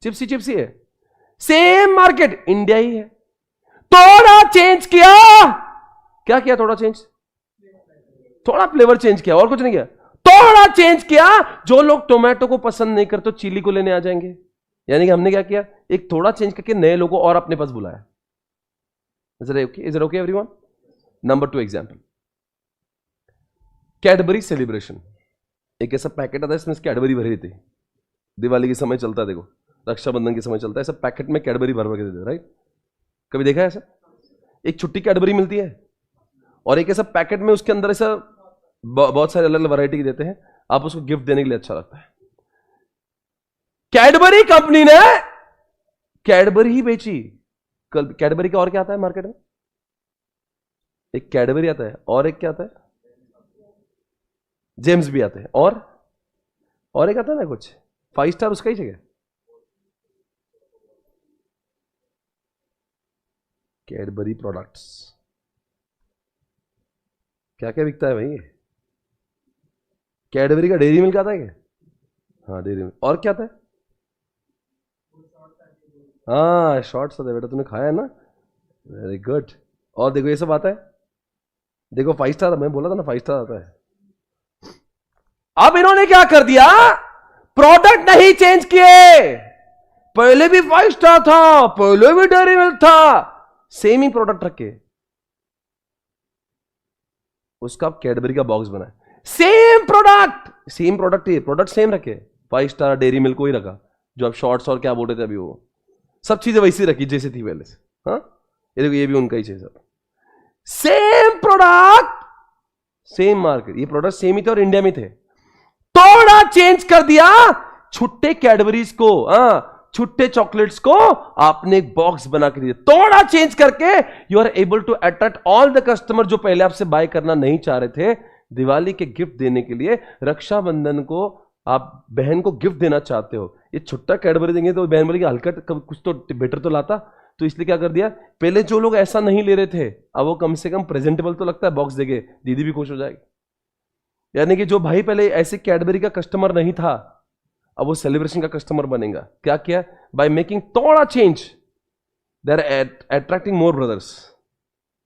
चिप्स ही है, सेम मार्केट इंडिया ही है, थोड़ा चेंज किया। क्या किया, थोड़ा चेंज, थोड़ा फ्लेवर चेंज किया, और कुछ नहीं किया, थोड़ा चेंज किया। जो लोग टोमेटो को पसंद नहीं करते चिली को लेने आ जाएंगे, यानी कि हमने क्या किया, एक थोड़ा चेंज करके नए लोगों और अपने पास बुलाया। Is it okay everyone? Number 2 example, Cadbury celebration. एक ऐसा पैकेट आता है इसमें कैडबरी भरी रहती है, दिवाली के समय चलता है, देखो रक्षाबंधन के समय चलता है, सब पैकेट में कैडबरी भर भर के देते हैं, राइट। कभी देखा है ऐसा, एक छुट्टी कैडबरी मिलती है, और एक ऐसा पैकेट में उसके अंदर ऐसा बहुत सारे अलग अलग वैरायटी के देते हैं, आप उसको गिफ्ट देने के लिए अच्छा लगता है। कैडबरी कंपनी ने कैडबरी ही बेची। कल कैडबरी का और क्या आता है मार्केट में, एक कैडबरी आता है और एक क्या आता है, जेम्स भी आते हैं, और एक आता है ना कुछ 5 स्टार, उसका ही जगह कैडबरी प्रोडक्ट्स। क्या क्या बिकता है भाई? कैडबरी का डेयरी मिल्क आता है क्या? हाँ डेयरी मिल्क। और क्या आता है? हाँ शॉर्ट्स आता है बेटा, तूने खाया है ना, वेरी गुड। और देखो ये सब आता है, देखो 5 स्टार, मैं बोला था ना 5 स्टार आता है। अब इन्होंने क्या कर दिया, प्रोडक्ट नहीं चेंज किए, पहले भी 5 स्टार था, पहले भी डेयरी मिल्क था, सेम ही प्रोडक्ट रखे, उसका कैडबरी का बॉक्स बना, सेम प्रोडक्ट ही, प्रोडक्ट सेम रखे, 5 स्टार डेयरी मिल्क को ही रखा, जो आप शॉर्ट्स और क्या बोल रहे थे अभी, वो सब चीजें वैसी रखी जैसे थी पहले से। हाँ ये देखो, ये भी उनका ही चीज है, सेम प्रोडक्ट सेम मार्केट, ये प्रोडक्ट सेम ही थे और इंडिया में थे, थोड़ा चेंज कर दिया, छुट्टे कैडबरीज को, छुट्टे चॉकलेट्स को आपने एक बॉक्स बना के दिया, थोड़ा चेंज करके you are able to attract all the customer जो पहले आपसे बाय करना नहीं चाह रहे थे। दिवाली के गिफ्ट देने के लिए, रक्षाबंधन को आप बहन को गिफ्ट देना चाहते हो, ये छुट्टा कैडबरी देंगे तो बहन बोलेगी हल्का कुछ तो बेटर तो लाता, तो इसलिए क्या कर दिया, पहले जो लोग ऐसा नहीं ले रहे थे अब वो कम से कम प्रेजेंटेबल तो लगता है बॉक्स देके, दीदी भी खुश हो जाएगी। यानी कि जो भाई पहले ऐसे कैडबरी का कस्टमर नहीं था, अब वो सेलिब्रेशन का कस्टमर बनेगा। क्या किया, बाय मेकिंग थोड़ा change, they are attracting more brothers,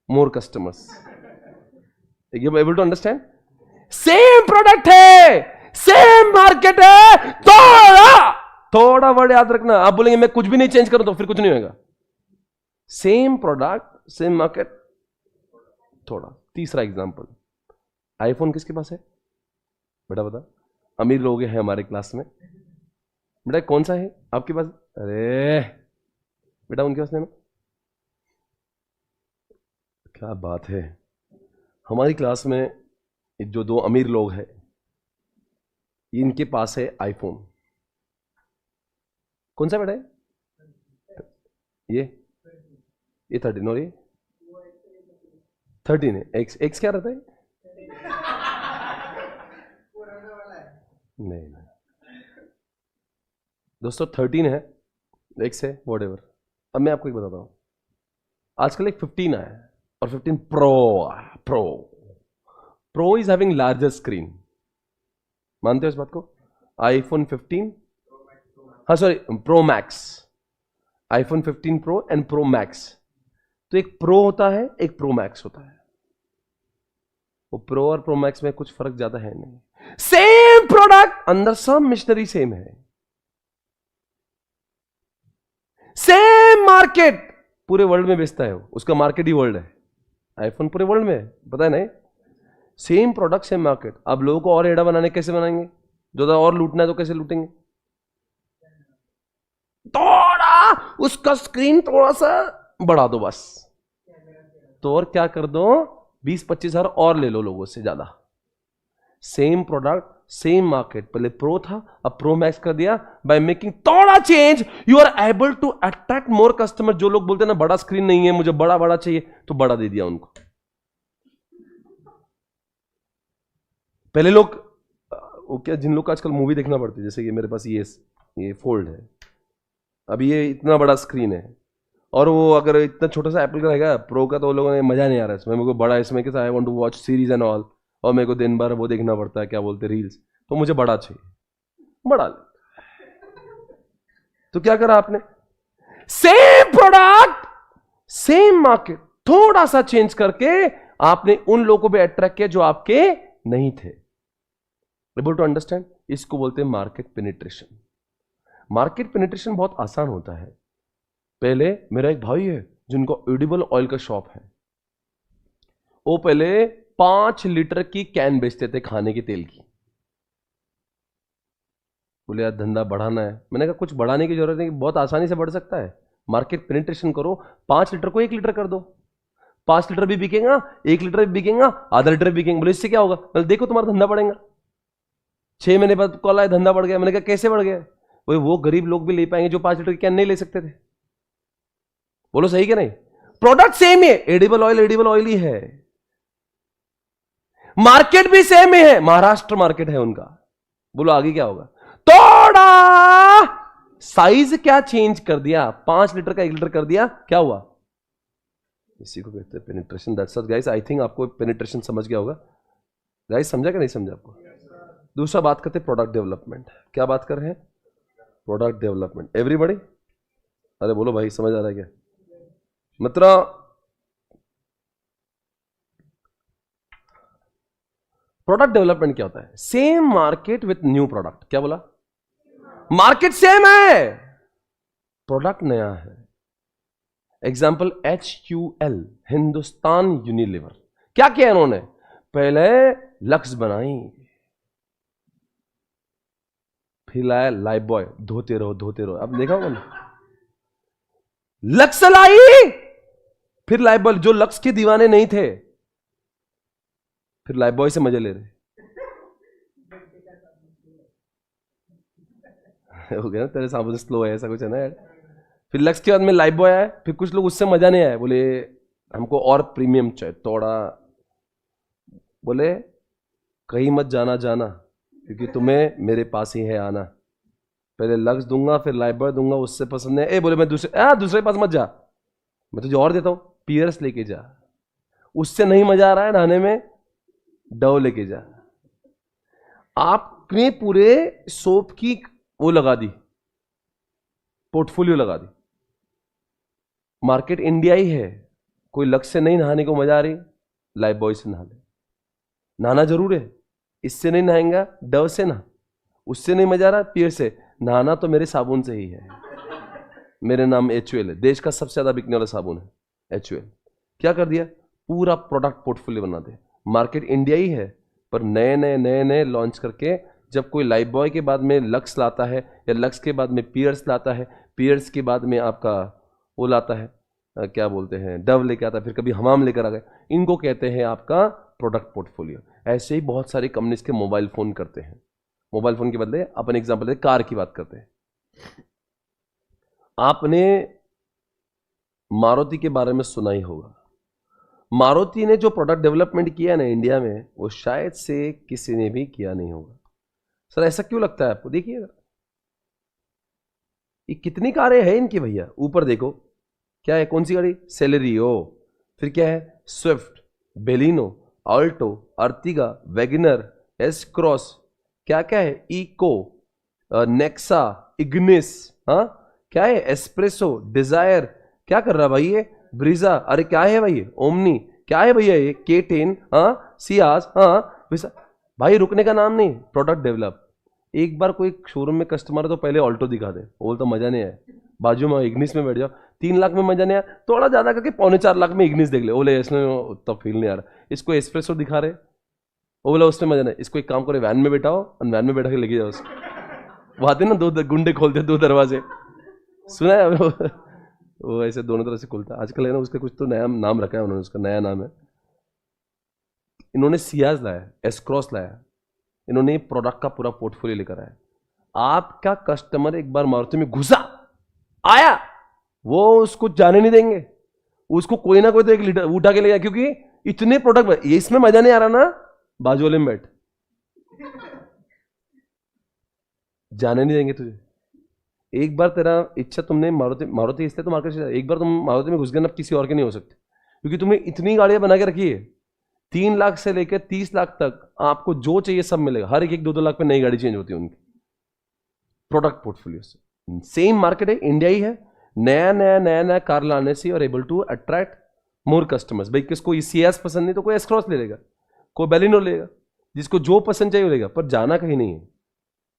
more customers. You able to understand? Same product है, सेम मार्केट है, थोड़ा वर्ड याद रखना। आप बोलेंगे मैं कुछ भी नहीं चेंज करूं तो फिर कुछ नहीं होगा। सेम प्रोडक्ट सेम मार्केट, थोड़ा। तीसरा एग्जांपल, आईफोन किसके पास है बेटा, बता। अमीर लोग हैं हमारे क्लास में, बेटा कौन सा है आपके पास? अरे बेटा उनके पास नहीं, क्या बात है। हमारी क्लास में जो 2 अमीर लोग हैं, इनके पास है आईफोन। कौन सा बेटा है? ये 13 और ये 13 है। एक्स क्या रहता है? नहीं दोस्तों, 13 है, एक्स है, वॉट एवर। अब मैं आपको एक बताता हूं, आजकल एक 15 आया है और 15 pro is having larger screen. मानते हो इस बात को? आईफोन 15, हाँ sorry pro max, iPhone 15 pro and pro max. तो एक प्रो होता है, एक प्रो मैक्स होता है। वो प्रो और प्रो मैक्स में कुछ फर्क ज्यादा है नहीं, सेम प्रोडक्ट, अंदर सब मिशनरी सेम है, सेम मार्केट, पूरे वर्ल्ड में बेचता है वो, उसका मार्केट ही वर्ल्ड है। आईफोन पूरे वर्ल्ड में है, पता है नहीं? Same product same market. अब लोगों को और एड़ा बनाने कैसे बनाएंगे, जो और लूटना है तो कैसे लूटेंगे? थोड़ा उसका स्क्रीन थोड़ा सा बढ़ा दो बस, तो और क्या कर दो, 20-25 हजार और ले लो लोगों से ज्यादा। सेम प्रोडक्ट सेम मार्केट, पहले प्रो था अब प्रो मैक्स कर दिया। बाय मेकिंग थोड़ा change you are able to attract more customer. जो लोग बोलते हैं ना बड़ा स्क्रीन नहीं है मुझे, बड़ा बड़ा चाहिए, तो बड़ा दे दिया उनको। पहले लोग वो क्या, जिन लोग को आजकल मूवी देखना पड़ती है, जैसे कि मेरे पास ये फोल्ड है, अब ये इतना बड़ा स्क्रीन है, और वो अगर इतना छोटा सा एप्पल का रहेगा प्रो का, तो वो लोगों ने मजा नहीं आ रहा है इसमें, मेरे को बड़ा इसमें कैसा, I want to watch series and all, और मेरे को दिन भर वो देखना पड़ता है, क्या बोलते रील्स, तो मुझे बड़ा चाहिए, बड़ा ले। तो क्या करा आपने, सेम प्रोडक्ट सेम मार्केट, थोड़ा सा चेंज करके आपने उन लोगों को भी अट्रैक्ट किया जो आपके नहीं थे। Able to understand? इसको बोलते हैं मार्केट पेनिट्रेशन। मार्केट पेनिट्रेशन बहुत आसान होता है। पहले मेरा एक भाई है जिनको एडिबल ऑयल का शॉप है, वो पहले 5 लीटर की कैन बेचते थे खाने के तेल की। बोले यार धंधा बढ़ाना है, मैंने कहा कुछ बढ़ाने की जरूरत नहीं, बहुत आसानी से बढ़ सकता है। मार्केट पेनिट्रेशन करो, 5 लीटर को 1 लीटर कर दो, 5 लीटर भी बिकेगा, 1 लीटर भी बिकेगा, आधा लीटर भी बिकेगा। बोले इससे क्या होगा? बोले देखो तुम्हारा धंधा बढ़ेगा। 6 महीने बाद कॉल आया धंधा बढ़ गया। मैंने कहा कैसे बढ़ गया? बोले वो गरीब लोग भी ले पाएंगे जो 5 लीटर की कैन नहीं ले सकते थे। बोलो सही क्या नहीं? प्रोडक्ट सेम है, एडिबल ऑयल ही है। मार्केट भी सेम ही है, महाराष्ट्र मार्केट है उनका। बोलो आगे क्या होगा? थोड़ा साइज क्या चेंज कर दिया, 5 लीटर का 1 लीटर कर दिया, क्या हुआ? इसी को कहते हैं penetration. That's it guys. I think आपको पेनिट्रेशन समझ गया होगा गाइस। समझा कि नहीं समझा आपको? दूसरा बात करते हैं प्रोडक्ट डेवलपमेंट। क्या बात कर रहे हैं? Product development. एवरीबॉडी अरे बोलो भाई, समझ आ रहा है क्या? मतलब प्रोडक्ट डेवलपमेंट क्या होता है? Same market with new product. क्या बोला? मार्केट सेम है, प्रोडक्ट नया है। Example HUL, Hindustan Unilever. क्या किया इन्होंने? पहले लक्स बनाई, फिर लाया लाइफबॉय, धोते रहो धोते रहो। अब देखा होगा ना, लक्स लाई, फिर लाइफबॉय। जो लक्स के दीवाने नहीं थे फिर लाइफबॉय से मजे ले रहे। हो गया ना, तेरे साबुन स्लो है, ऐसा कुछ है ना यार। फिर लक्स के बाद में लाइफबॉय आया, फिर कुछ लोग उससे मजा नहीं आया, बोले हमको और प्रीमियम चाहिए थोड़ा। बोले कहीं मत जाना जाना, क्योंकि तुम्हें मेरे पास ही है आना। पहले लक्स दूंगा, फिर लाइफबॉय दूंगा, उससे पसंद है। बोले मैं दूसरे पास मत जा, मैं तुझे और देता हूं, पियर्स लेके जा। उससे नहीं मजा आ रहा है नहाने में, डव लेके जा। आपने पूरे सोप की वो लगा दी, पोर्टफोलियो लगा दी। मार्केट इंडिया ही है, कोई लक्स से नहीं नहाने को मजा आ रही, लाइफबॉय से नहा ले। नहाना जरूर है, इससे नहीं नहाएंगा डव से नहा, उससे नहीं मजा आ रहा पियर से नहाना, तो मेरे साबुन से ही है। मेरे नाम HUL है, देश का सबसे ज्यादा बिकने वाला साबुन है HUL। क्या कर दिया? पूरा प्रोडक्ट पोर्टफोलियो बना दे। मार्केट इंडिया ही है, पर नए नए लॉन्च करके, जब कोई लाइफबॉय के बाद में लक्स लाता है, या लक्स के बाद में पियर्स लाता है, पियर्स के बाद में आपका वो लाता है, क्या बोलते हैं, डव लेके आता है, फिर कभी हमाम लेकर आ गए, इनको कहते हैं आपका प्रोडक्ट पोर्टफोलियो। ऐसे ही बहुत सारी कंपनीज के मोबाइल फोन करते हैं। मोबाइल फोन के बदले अपन एग्जांपल कार की बात करते हैं। आपने मारुति के बारे में सुना ही होगा। मारुति ने जो प्रोडक्ट डेवलपमेंट किया है ना इंडिया में, वो शायद से किसी ने भी किया नहीं होगा। सर ऐसा क्यों लगता है आपको? देखिए ये कितनी कारें हैं इनकी भैया। ऊपर देखो क्या है, कौन सी गाड़ी? सेलेरियो। फिर क्या है? Swift, Baleno, Alto, Ertiga, WagonR, S Cross, क्या क्या है, इको, नेक्सा, इग्निस, हाँ क्या है, एस्प्रेसो, डिजायर, क्या कर रहा भाई ये, ब्रीजा, अरे क्या है भाई, ओमनी, क्या है भैया ये, K10, हाँ सियाज, हाँ भाई रुकने का नाम नहीं। Product develop. एक बार कोई शोरूम में कस्टमर है तो पहले ऑल्टो दिखा दे, बोल तो मजा नहीं आया, बाजू में इग्निस में बैठ जाओ, 3 लाख में मजा नहीं आया, थोड़ा ज्यादा करके 4.25 लाख में इग्निस देख ले, बोले इसमें उतना फील नहीं आ रहा। इसको एस्प्रेसो दिखा रहे, वो बोला उसमें मजा नहीं। इसको एक काम करे, वैन में बैठाओ और वैन में बैठा के लेके जाओ उसको। वो आते ना 2 गुंडे खोलते 2 दरवाजे, सुना है वो ऐसे दोनों तरफ से खुलता है आजकल है ना। उसका कुछ तो नया नाम रखा है उन्होंने, उसका नया नाम है। इन्होंने सियाज लाया, एस क्रॉस लाया, इन्होंने प्रोडक्ट का पूरा पोर्टफोलियो लेकर आया। आपका कस्टमर एक बार मारुति में घुसा आया, वो उसको जाने नहीं देंगे, उसको कोई ना कोई तो एक लीटर उठा के ले जाए, क्योंकि इतने प्रोडक्ट, ये इसमें मजा नहीं आ रहा ना, बाजू वाले में बैठ, जाने नहीं देंगे तुझे। एक बार तेरा इच्छा, तुमने मारुति इसलिए तो मार्केट से, एक बार तुम मारुति में घुस गए ना, किसी और के नहीं हो सकते, क्योंकि तुमने इतनी गाड़ियां बना के रखी है। 3 लाख से लेकर 30 लाख तक आपको जो चाहिए सब मिलेगा। हर एक 2-2 लाख में नई गाड़ी चेंज होती है उनकी। प्रोडक्ट पोर्टफोलियो से सेम मार्केट है, इंडिया ही है, नया कार लाने से और able to attract more customers. भाई किसको सीएस पसंद नहीं तो कोई एस क्रॉस ले लेगा, कोई बेलिनो लेगा, जिसको जो पसंद चाहिए वो लेगा, पर जाना कहीं नहीं है,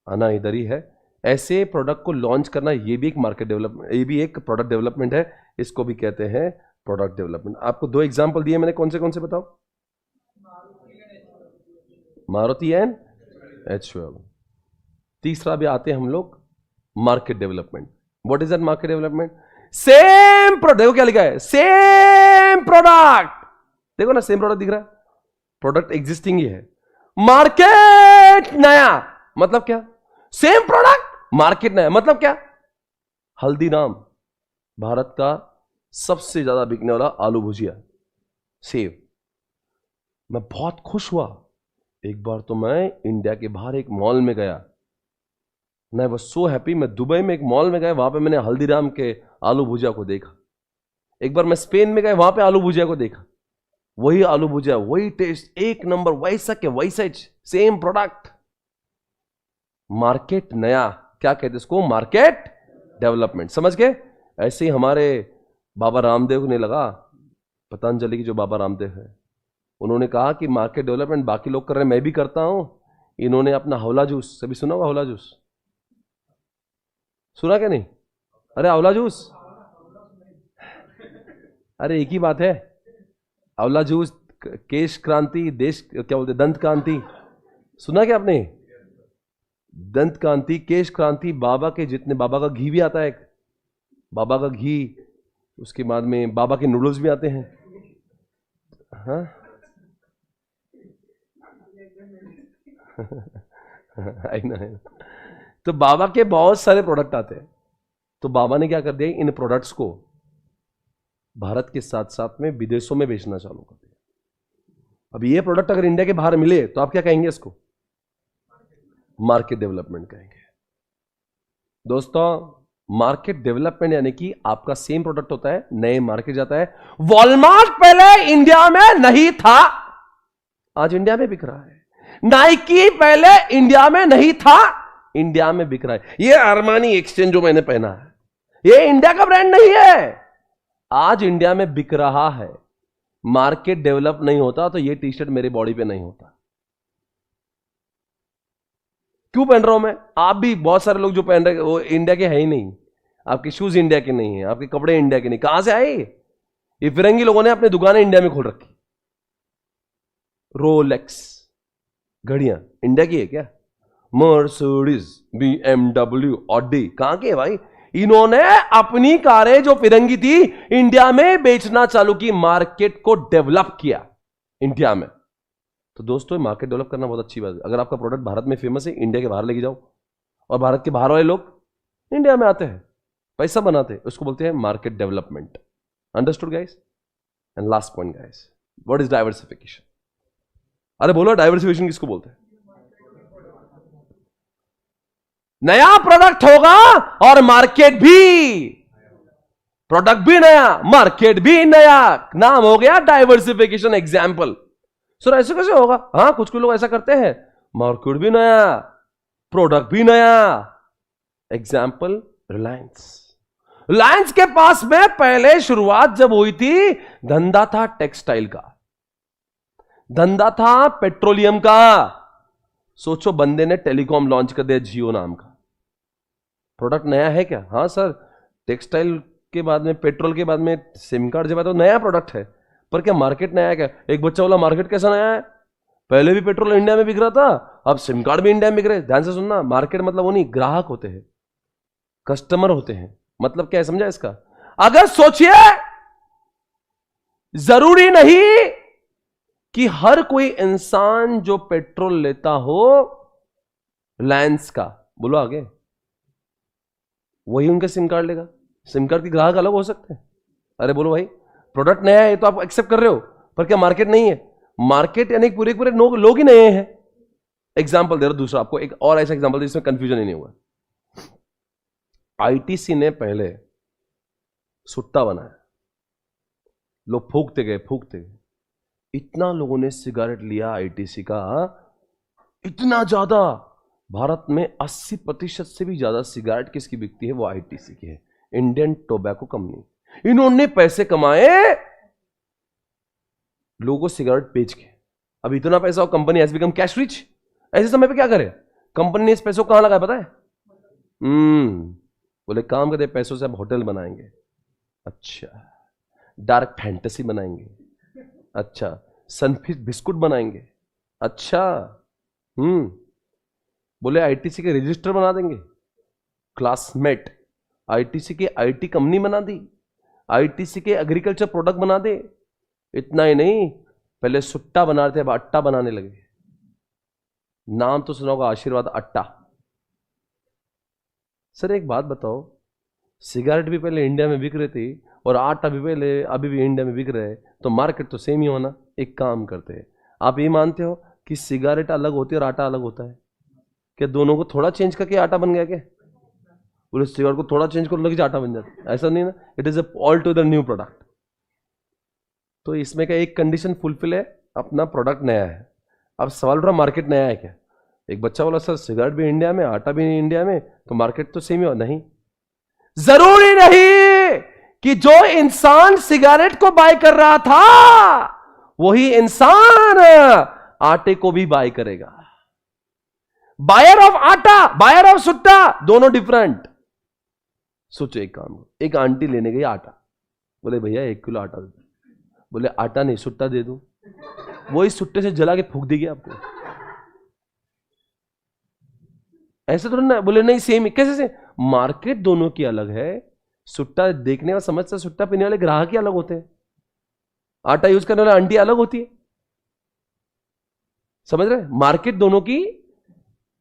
आना इधर ही है। ऐसे प्रोडक्ट को लॉन्च करना, ये भी एक मार्केट डेवलपमेंट, ये भी एक प्रोडक्ट डेवलपमेंट है, इसको भी कहते हैं प्रोडक्ट डेवलपमेंट। आपको 2 एग्जाम्पल दिए मैंने, कौन से बताओ? Maruti and HUL। तीसरा भी आते हैं हम लोग market development. What is that market development? Same product, देखो क्या लिखा है, सेम प्रोडक्ट, देखो ना सेम प्रोडक्ट दिख रहा है, प्रोडक्ट एग्जिस्टिंग ही है, मार्केट नया, मतलब क्या? सेम प्रोडक्ट, मार्केट नया, मतलब क्या? हल्दीराम भारत का सबसे ज्यादा बिकने वाला आलू भुजिया, सेव। मैं बहुत खुश हुआ एक बार तो मैं इंडिया के बाहर एक मॉल में गया, मैं वाज सो हैप्पी। मैं दुबई में एक मॉल में गया, वहां पे मैंने हल्दीराम के आलू भुजिया को देखा। एक बार मैं स्पेन में गया, वहां पे आलू भुजिया को देखा, वही आलू भुजिया, वही टेस्ट, एक नंबर, वैसा के वैसा, सेम प्रोडक्ट। मार्केट नया, क्या कहते इसको, मार्केट डेवलपमेंट, समझ गए। ऐसे ही हमारे बाबा रामदेव ने लगा, पतंजलि की जो बाबा रामदेव है, उन्होंने कहा कि मार्केट डेवलपमेंट बाकी लोग कर रहे हैं, मैं भी करता हूं। इन्होंने अपना हौला जूस, सभी सुना होगा हौला जूस, सुना क्या नहीं? अरे आंवला जूस, अरे एक ही बात है। आंवला जूस, केश क्रांति, देश क्या बोलते, दंत क्रांति, सुना क्या आपने? दंत क्रांति, केश क्रांति, बाबा के जितने, बाबा का घी भी आता है, बाबा का घी, उसके बाद में बाबा के नूडल्स भी आते हैं। हाँ आई ना। तो बाबा के बहुत सारे प्रोडक्ट आते हैं। तो बाबा ने क्या कर दिया, इन प्रोडक्ट्स को भारत के साथ साथ में विदेशों में बेचना चालू कर दिया। अब ये प्रोडक्ट अगर इंडिया के बाहर मिले तो आप क्या कहेंगे इसको? मार्केट डेवलपमेंट कहेंगे। दोस्तों, मार्केट डेवलपमेंट यानी कि आपका सेम प्रोडक्ट होता है, नए मार्केट जाता है। वॉलमार्ट पहले इंडिया में नहीं था, आज इंडिया में बिक रहा है। नाइकी पहले इंडिया में नहीं था, इंडिया में बिक रहा है। ये अरमानी एक्सचेंज जो मैंने पहना है, ये इंडिया का ब्रांड नहीं है, आज इंडिया में बिक रहा है। मार्केट डेवलप नहीं होता तो ये टी शर्ट मेरे बॉडी पे नहीं होता। क्यों पहन रहा हूं मैं? आप भी, बहुत सारे लोग जो पहन रहे वो इंडिया के है ही नहीं, आपके शूज इंडिया के नहीं है, आपके कपड़े इंडिया के नहीं, कहां से आए? ये फिरंगी लोगों ने अपनी दुकानें इंडिया में खोल रखी। रोलेक्स घड़ियां इंडिया की है क्या? मर्सिडीज, BMW, ऑडी कहां के है भाई? इन्होंने अपनी कारें जो फिरंगी थी इंडिया में बेचना चालू की, मार्केट को डेवलप किया इंडिया में। तो दोस्तों, मार्केट डेवलप करना बहुत अच्छी बात है। अगर आपका प्रोडक्ट भारत में फेमस है, इंडिया के बाहर लेके जाओ, और भारत के बाहर वाले लोग इंडिया में आते हैं, पैसा बनाते हैं, उसको बोलते हैं market development. Understood guys? And last point guys, what is diversification? अरे बोलो, डाइवर्सिफिकेशन किसको बोलते हैं? नया प्रोडक्ट होगा और मार्केट भी, प्रोडक्ट भी नया, मार्केट भी नया, नाम हो गया डाइवर्सिफिकेशन। एग्जाम्पल, सर ऐसे कैसे होगा? हाँ, कुछ कुछ लोग ऐसा करते हैं, मार्केट भी नया, प्रोडक्ट भी नया। एग्जाम्पल, रिलायंस। रिलायंस के पास में पहले शुरुआत जब हुई थी, धंधा था टेक्सटाइल का, धंधा था पेट्रोलियम का। सोचो, बंदे ने टेलीकॉम लॉन्च कर दिया, जियो नाम का। प्रोडक्ट नया है क्या? हाँ सर, टेक्सटाइल के बाद में, पेट्रोल के बाद में सिम कार्ड जब आया तो नया प्रोडक्ट है, पर क्या मार्केट नया है क्या? एक बच्चा बोला मार्केट कैसा नया है? पहले भी पेट्रोल इंडिया में बिक रहा था, अब सिम कार्ड भी इंडिया में बिक रहे। ध्यान से सुनना, मार्केट मतलब वो नहीं, ग्राहक होते हैं, कस्टमर होते हैं। मतलब क्या है, समझा इसका? अगर सोचिए, जरूरी नहीं कि हर कोई इंसान जो पेट्रोल लेता हो रिलायंस का, बोलो आगे, वही उनका सिम कार्ड लेगा। सिम कार्ड के ग्राहक अलग हो सकते हैं। अरे बोलो भाई, प्रोडक्ट नया है तो आप एक्सेप्ट कर रहे हो, पर क्या मार्केट नहीं है? मार्केट यानी पूरे पूरे लोग ही नए हैं। एग्जांपल दे रहा हूं दूसरा आपको, एक और ऐसा एग्जांपल जिसमें कंफ्यूजन ही नहीं हुआ। आईटीसी ने पहले सुट्टा बनाया, लोग फूकते गए फूकते गए, इतना लोगों ने सिगरेट लिया आईटीसी का, इतना ज्यादा, भारत में 80% से भी ज्यादा सिगरेट किसकी बिकती है? वो आईटीसी की है, इंडियन टोबैको कंपनी। इन्होंने पैसे कमाए लोगों को सिगरेट बेच के। अब इतना पैसा, company has become cash rich. ऐसे समय पे क्या करे कंपनी ने? इस पैसों को कहां लगाया पता है? बोले काम करते पैसों से हम होटल बनाएंगे, अच्छा, डार्क फैंटेसी बनाएंगे, अच्छा, सनफिश बिस्कुट बनाएंगे, अच्छा, बोले आईटीसी के रजिस्टर बना देंगे, क्लासमेट, आईटीसी के आईटी कंपनी बना दी, आईटीसी के एग्रीकल्चर प्रोडक्ट बना दे। इतना ही नहीं, पहले सुट्टा बना रहे थे, अब अट्टा बनाने लगे। नाम तो सुना होगा, आशीर्वाद अट्टा। सर एक बात बताओ, सिगरेट भी पहले इंडिया में बिक रही थी और आटा भी पहले, अभी भी इंडिया में बिक रहे हैं, तो मार्केट तो सेम ही होना। एक काम करते हैं, आप ये मानते हो कि सिगरेट अलग होती है और आटा अलग होता है? क्या दोनों को थोड़ा चेंज करके आटा बन गया क्या? पूरे सिगरेट को थोड़ा चेंज करो लगे आटा बन जाता, ऐसा नहीं ना, it is all to the new product. तो इसमें का एक कंडीशन फुलफिल है, अपना प्रोडक्ट नया है। अब सवाल उठा मार्केट नया है क्या? एक बच्चा बोला सर सिगरेट भी इंडिया में, आटा भी इंडिया में, तो मार्केट तो सेम ही हो। नहीं, जरूरी नहीं कि जो इंसान सिगरेट को बाय कर रहा था वही इंसान आटे को भी बाय करेगा। बायर ऑफ आटा, बायर ऑफ सुट्टा, दोनों डिफरेंट। सोचो एक काम, एक आंटी लेने गई आटा, बोले भैया 1 किलो आटा दे दो। बोले आटा नहीं सुट्टा दे दूं। वो इस सुट्टे से जला के फूंक देगी आपको, ऐसे थोड़ा ना। बोले नहीं सेम, कैसे से? मार्केट दोनों की अलग है। सुट्टा देखने का समझता, सुट्टा पीने वाले ग्राहक ही अलग होते हैं, आटा यूज करने वाली आंटी अलग होती है। समझ रहे? मार्केट दोनों की,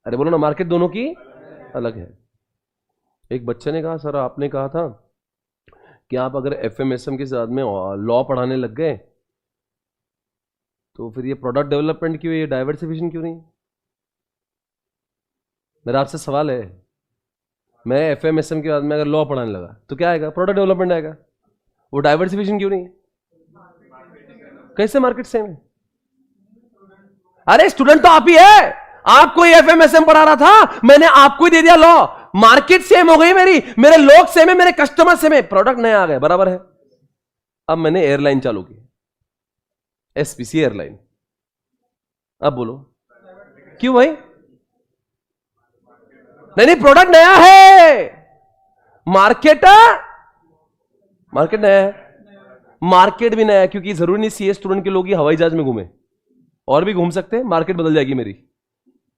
अरे बोलो ना, मार्केट दोनों की अलग है। एक बच्चे ने कहा सर आपने कहा था कि आप अगर एफएमएसएम के साथ में लॉ पढ़ाने लग गए तो फिर ये प्रोडक्ट डेवलपमेंट क्यों, ये डाइवर्सिफिकेशन क्यों नहीं? मेरा आपसे सवाल है, मैं एफएमएसएम के बाद में अगर लॉ पढ़ाने लगा तो क्या आएगा? प्रोडक्ट डेवलपमेंट आएगा। वो डाइवर्सिफिकेशन क्यों नहीं है? कैसे मार्केट सेम है? अरे स्टूडेंट तो आप ही है, आपको एफएमएसएम पढ़ा रहा था, मैंने आपको ही दे दिया लॉ, मार्केट सेम हो गई मेरी, मेरे लोग सेम है, मेरे कस्टमर सेम है, प्रोडक्ट नया आ गया, बराबर है। अब मैंने एयरलाइन चालू की, एसपीसी एयरलाइन। अब बोलो क्यों भाई? नहीं, प्रोडक्ट नया है, मार्केट नया है, मार्केट भी नया है, क्योंकि जरूरी नहीं सीए स्टूडेंट के लोग ही हवाई जहाज में घूमे, और भी घूम सकते हैं, मार्केट बदल जाएगी मेरी,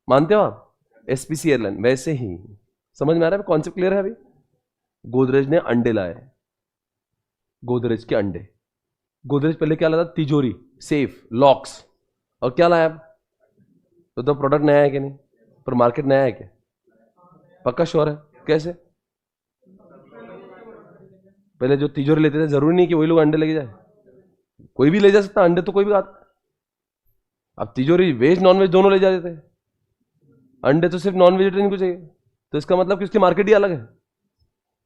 मानते हो आप? एसपीसी एयरलाइन वैसे ही। समझ में आ रहा है? कॉन्सेप्ट क्लियर है? अभी गोदरेज ने अंडे लाए, गोदरेज के अंडे। गोदरेज पहले क्या लाता? तिजोरी, सेफ, लॉक्स, और क्या लाया? तो प्रोडक्ट नया है कि नहीं? पर मार्केट नया है क्या? पक्का श्योर है? कैसे? पहले जो तिजोरी लेते थे जरूरी नहीं कि वही लोग अंडे लेके जाए, कोई भी ले जा सकता अंडे, तो कोई भी आता। अब तिजोरी वेज नॉन वेज दोनों ले जाते थे, अंडे तो सिर्फ नॉन वेजिटेरियन को चाहिए, तो इसका मतलब कि उसकी मार्केट ही अलग है।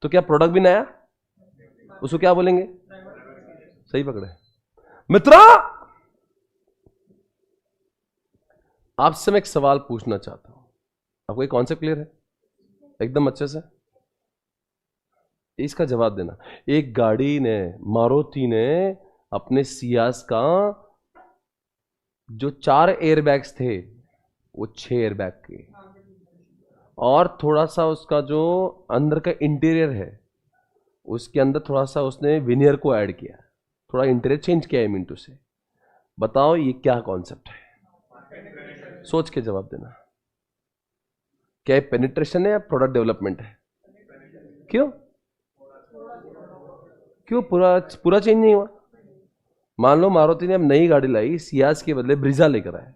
तो क्या प्रोडक्ट भी नया, उसको क्या बोलेंगे? सही पकड़े मित्रों। आपसे मैं एक सवाल पूछना चाहता हूं, आपको एक कॉन्सेप्ट क्लियर है एकदम अच्छे से? इसका जवाब देना। एक गाड़ी ने, मारुति ने अपने सियाज का जो 4 एयरबैग्स थे वो 6 एयरबैग के, और थोड़ा सा उसका जो अंदर का इंटीरियर है उसके अंदर थोड़ा सा उसने विनियर को ऐड किया, थोड़ा इंटीरियर चेंज किया है मिंटू से। बताओ ये क्या कॉन्सेप्ट है? सोच के जवाब देना। क्या पेनिट्रेशन है या प्रोडक्ट डेवलपमेंट है? क्यों पूरा चेंज नहीं हुआ? मान लो मारुति ने अब नई गाड़ी लाई, सियाज के बदले ब्रीजा लेकर आए,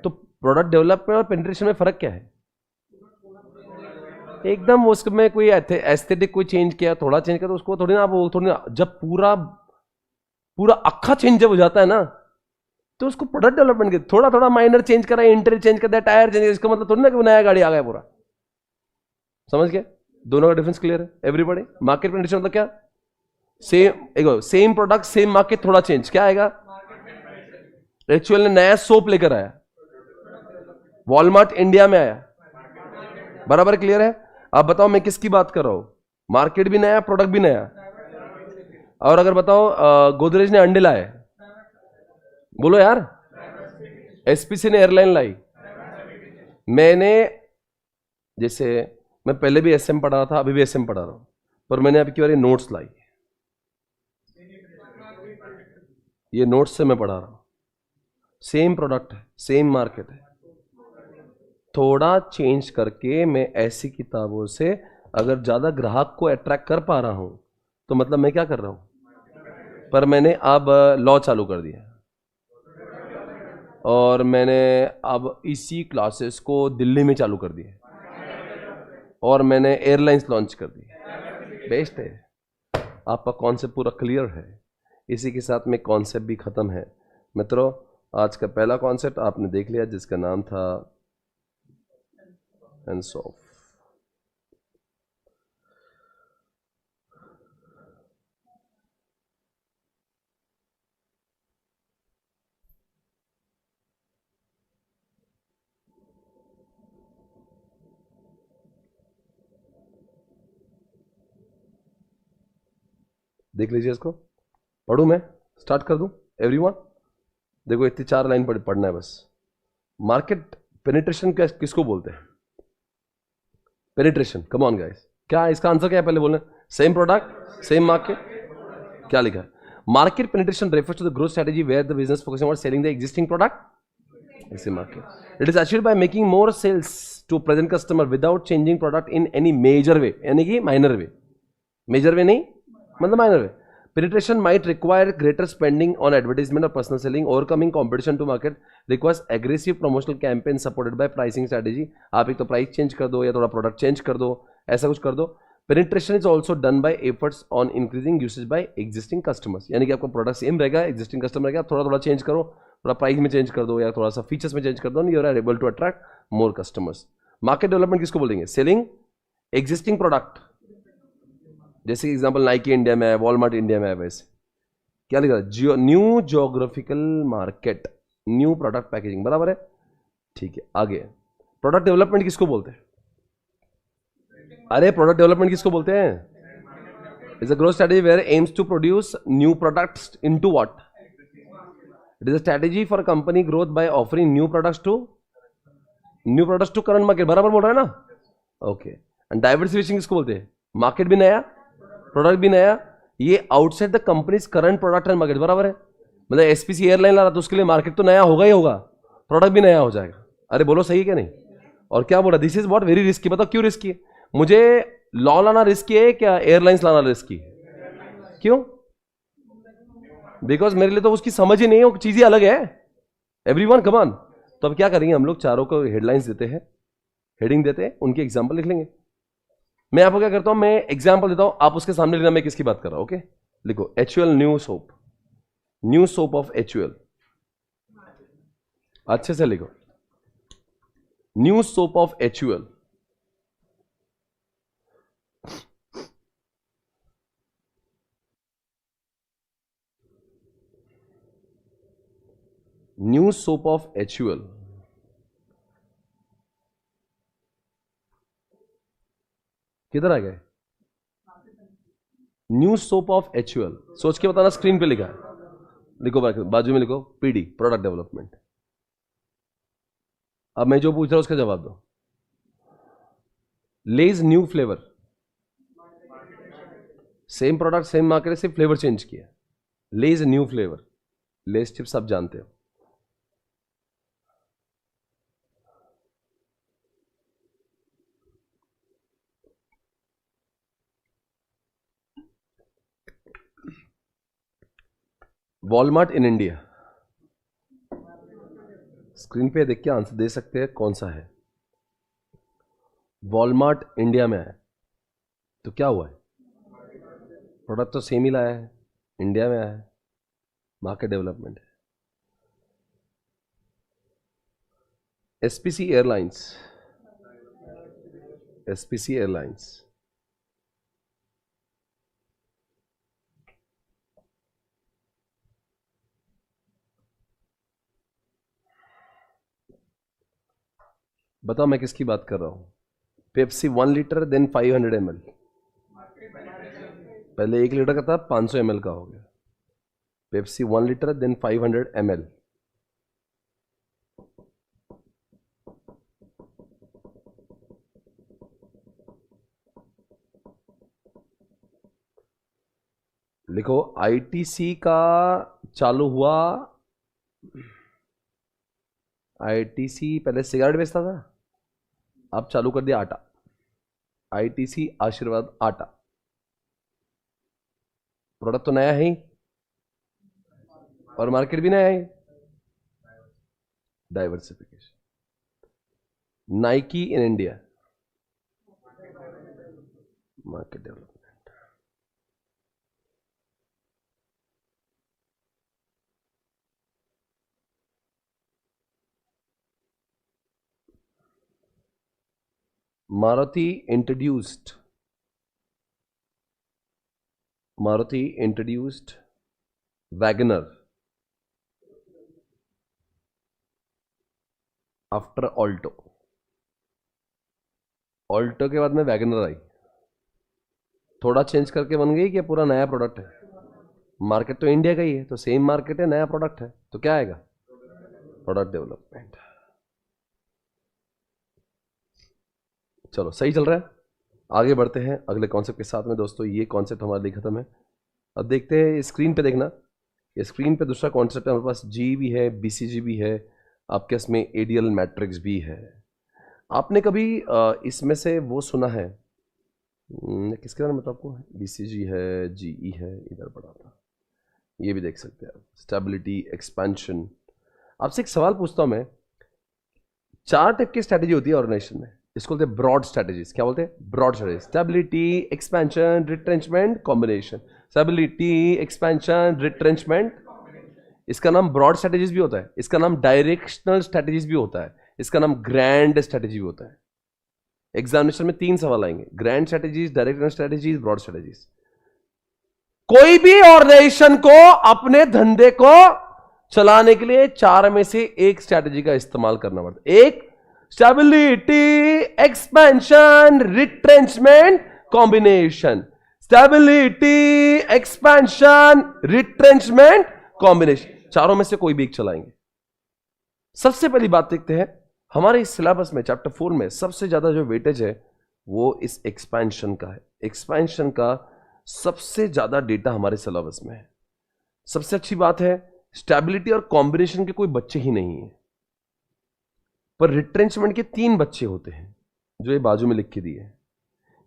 तो प्रोडक्ट डेवलपमेंट और पेनिट्रेशन में फर्क क्या है? एकदम उसमें कोई एस्थेटिक कोई चेंज किया, थोड़ा चेंज किया, तो उसको थोड़ी ना आप थोड़ी ना, जब पूरा अक्खा चेंज जब हो जाता है ना, तो उसको प्रोडक्ट डेवलपमेंट के थोड़ा माइनर चेंज करा, इंटीरियर चेंज कर दिया, टायर चेंज, इसका मतलब थोड़ी ना कि नया गाड़ी आ गया पूरा। समझ गए? दोनों का डिफरेंस क्लियर है एवरीबॉडी? मार्केट पेनिट्रेशन मतलब क्या? सेम प्रोडक्ट सेम मार्केट, थोड़ा चेंज, क्या आएगा? एक्चुअली नया सोप लेकर आया, वॉलमार्ट इंडिया में आया, बराबर क्लियर है? अब बताओ मैं किसकी बात कर रहा हूं? मार्केट भी नया, प्रोडक्ट भी नया। और अगर बताओ गोदरेज ने अंडे लाए, बोलो यार। एसपीसी ने एयरलाइन लाई। मैंने, जैसे मैं पहले भी एसएम पढ़ा रहा था, अभी भी एसएम पढ़ा रहा हूं, पर मैंने अब की बार नोट्स लाई, ये नोट्स से मैं पढ़ा रहा हूं। सेम प्रोडक्ट है, सेम मार्केट है, थोड़ा चेंज करके मैं ऐसी किताबों से अगर ज्यादा ग्राहक को अट्रैक्ट कर पा रहा हूं तो मतलब मैं क्या कर रहा हूं? पर मैंने अब लॉ चालू कर दिया, और मैंने अब इसी क्लासेस को दिल्ली में चालू कर दिया, और मैंने एयरलाइंस लॉन्च कर दी। बेस्ट है। आपका कॉन्सेप्ट पूरा क्लियर है। इसी के साथ में कॉन्सेप्ट भी खत्म है। मित्रों, आज का पहला कॉन्सेप्ट आपने देख लिया जिसका नाम था एनसॉफ। देख लीजिए इसको, पढ़ूं मैं, स्टार्ट कर दूं एवरीवन? देखो इतनी 4 लाइन पढ़ना है बस। मार्केट पेनिट्रेशन किसको बोलते हैं? पेनिट्रेशन, कम ऑन गाइस, क्या इसका आंसर क्या है पहले बोलना? सेम प्रोडक्ट सेम मार्केट, क्या लिखा है? Market penetration refers to the growth strategy where the business focusing on selling the existing product इस market. It is achieved by making more sales to present customer without changing product in any major way, यानी कि minor way. Major way नहीं मतलब minor way. Penetration might require greater spending on advertisement or personal selling. Overcoming competition to market requires aggressive promotional campaign supported by pricing strategy. आप एक तो price change कर दो या थोड़ा प्रोडक्ट चेंज कर दो, ऐसा कुछ कर दो। Penetration is also done by efforts on increasing usage by existing customers. यानी कि आपका प्रोडक्ट सेम रहेगा, एक्जिस्टिंग कस्टमर रहेगा, थोड़ा थोड़ा चेंज करो, थोड़ा प्राइस में चेंज कर दो या थोड़ा सा फीचर्स में चेंज कर दो, you are able to attract more customers. Market development किसको बोलेंगे? सेलिंग एग्जिस्टिंग प्रोडक्ट, जैसे एग्जांपल नाइकी इंडिया में है, वॉलमार्ट इंडिया में है, वैसे क्या लिखा है? New geographical market, new product packaging, बराबर है? ठीक है, आगे प्रोडक्ट डेवलपमेंट किसको बोलते हैं? अरे प्रोडक्ट डेवलपमेंट किसको बोलते हैं? Is a growth strategy where aims to produce new products into what? It is a strategy for company growth by offering new products to current market, बराबर बोल रहा है ना? ओके। एंड डाइवर्सिफिकेशन किसको बोलते हैं? मार्केट भी नया, प्रोडक्ट भी नया, ये outside the companies current product and market, बराबर है? मतलब एसपीसी एयरलाइन ला रहा तो उसके लिए मार्केट तो नया होगा ही होगा, प्रोडक्ट भी नया हो जाएगा। अरे बोलो सही है क्या नहीं? और क्या बोला? This is what very risky. बताओ क्यों रिस्की है? मुझे लॉ लाना रिस्की है क्या एयरलाइंस लाना रिस्की? क्यों? बिकॉज मेरे लिए तो उसकी समझ ही नहीं है, वो चीज ही अलग है। Everyone come on. तो अब क्या करेंगे हम लोग? चारों को हेडलाइंस देते हैं, हेडिंग देते हैं, उनके एग्जाम्पल लिख लेंगे। मैं आपको क्या करता हूं, मैं एग्जाम्पल देता हूं, आप उसके सामने लिखना मैं किसकी बात कर रहा हूं। ओके, लिखो HUL new soap, new soap of HUL, अच्छे से लिखो, new soap of HUL. New soap of HUL, किधर आ गए? न्यू सोप ऑफ एचयूएल, सोच के बताना, स्क्रीन पे लिखा है, लिखो बाजू में लिखो पीडी, प्रोडक्ट डेवलपमेंट। अब मैं जो पूछ रहा हूं उसका जवाब दो। Lay's new flavour, same product same market, सिर्फ फ्लेवर चेंज किया। Lay's new flavour, Lay's chips आप जानते हो। वॉलमार्ट इन इंडिया, स्क्रीन पे देख के आंसर दे सकते हैं कौन सा है। वॉलमार्ट इंडिया में है तो क्या हुआ है? प्रोडक्ट तो सेम ही लाया है, इंडिया में आया है, मार्केट डेवलपमेंट है। एसपीसी एयरलाइंस, एसपीसी एयरलाइंस, बताओ मैं किसकी बात कर रहा हूं? पेप्सी 1 लीटर देन 500 ml, पहले 1 लीटर का था, 500 ml का हो गया। Pepsi 1 litre then 500 ml। लिखो आईटीसी का चालू हुआ, आईटीसी पहले सिगरेट बेचता था, अब चालू कर दिया आटा, आईटीसी आशीर्वाद आटा। प्रोडक्ट तो नया है ही और मार्केट भी नया है, diversification. Nike in India, market development. Maruti introduced WagonR after Alto. Alto के बाद में WagonR आई, थोड़ा चेंज करके बन गई कि पूरा नया प्रोडक्ट है? मार्केट तो इंडिया का ही है, तो सेम मार्केट है, नया प्रोडक्ट है, तो क्या आएगा? Product development. चलो सही चल रहा है, आगे बढ़ते हैं अगले कॉन्सेप्ट के साथ में। दोस्तों ये कॉन्सेप्ट हमारे लिए खत्म है। अब देखते हैं स्क्रीन पे, देखना ये स्क्रीन पे दूसरा कॉन्सेप्ट है हमारे पास। जी भी है, बीसीजी भी है, आपके इसमें एडीएल मैट्रिक्स भी है। आपने कभी इसमें से वो सुना है, किसके बारे में बताओ आपको? बीसीजी है, जीई है, इधर पड़ा था, ये भी देख सकते हैं आप, स्टेबिलिटी, एक्सपेंशन। आपसे एक सवाल पूछता हूं मैं, 4 टाइप की स्ट्रैटेजी होती है ऑर्गेनाइजेशन में, इसको बोलते हैं ब्रॉड स्ट्रैटेजीज। क्या बोलते हैं? Broad strategy. Stability, expansion, retrenchment, combination. Stability, expansion, retrenchment, इसका नाम ब्रॉड स्ट्रैटेजीज भी होता है, इसका नाम डायरेक्शनल स्ट्रैटेजीज भी होता है, इसका नाम ग्रैंड स्ट्रैटेजी भी होता है। एग्जामिनेशन में 3 सवाल आएंगे, grand strategies, directional strategies, broad strategies. कोई भी ऑर्गेनाइजेशन को अपने धंधे को चलाने के लिए 4 में से एक स्ट्रैटेजी का इस्तेमाल करना पड़ता है। एक, stability, expansion, retrenchment, combination. Stability, expansion, retrenchment, combination, चारों में से कोई भी एक चलाएंगे। सबसे पहली बात देखते हैं, हमारे इस सिलेबस में चैप्टर 4 में सबसे ज्यादा जो वेटेज है वो इस एक्सपेंशन का है। एक्सपेंशन का सबसे ज्यादा डेटा हमारे सिलेबस में है। सबसे अच्छी बात है, स्टेबिलिटी और कॉम्बिनेशन के कोई बच्चे ही नहीं है, पर रिट्रेंचमेंट के 3 बच्चे होते हैं जो ये बाजू में लिख के दिए हैं।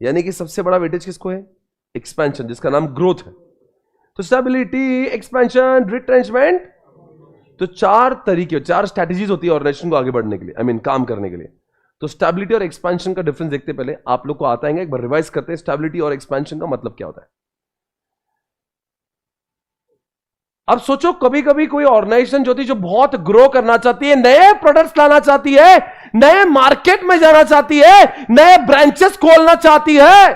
यानी कि सबसे बड़ा वेटेज किसको है? एक्सपेंशन, जिसका नाम ग्रोथ है। तो स्टेबिलिटी, एक्सपेंशन, रिट्रेंचमेंट, तो 4 तरीके, 4 स्ट्रैटेजीज होती है ऑर्गेनाइजेशन को आगे बढ़ने के लिए, काम करने के लिए। तो स्टेबिलिटी और एक्सपेंशन का डिफरेंस देखते पहले आप लोग को आता है, एक बार रिवाइज करते हैं स्टेबिलिटी और एक्सपेंशन का मतलब क्या होता है। अब सोचो, कभी कभी कोई ऑर्गेनाइजेशन जो थी, जो बहुत ग्रो करना चाहती है, नए प्रोडक्ट्स लाना चाहती है, नए मार्केट में जाना चाहती है, नए ब्रांचेस खोलना चाहती है,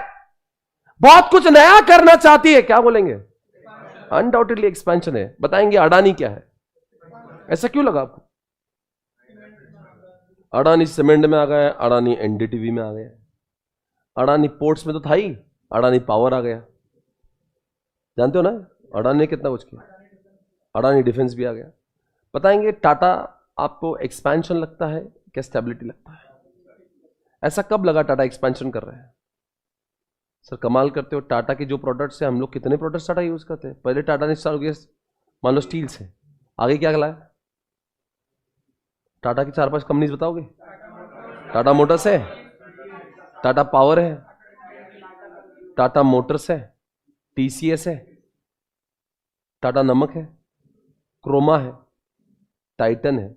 बहुत कुछ नया करना चाहती है, क्या बोलेंगे? अनडाउटेडली एक्सपेंशन है। बताएंगे अडानी क्या है? ऐसा क्यों लगा आपको? अडानी सीमेंट में आ गया, अडानी एनडीटीवी में आ गया, अडानी पोर्ट्स में तो था ही, अडानी पावर आ गया। जानते हो ना अडानी ने कितना कुछ किया, अडानी डिफेंस भी आ गया। बताएंगे टाटा आपको एक्सपेंशन लगता है क्या स्टेबिलिटी लगता है? ऐसा कब लगा टाटा एक्सपेंशन कर रहे हैं? सर कमाल करते हो, टाटा के जो प्रोडक्ट्स हैं, हम लोग कितने प्रोडक्ट्स टाटा यूज करते हैं। पहले टाटा ने स्टार्ट किया मान लो स्टील से, आगे क्या लाया? टाटा की 4-5 कंपनीज बताओगे? टाटा मोटर्स है, टाटा पावर है, टाटा मोटर्स है, टीसीएस है, टाटा नमक है, क्रोमा है, टाइटन है,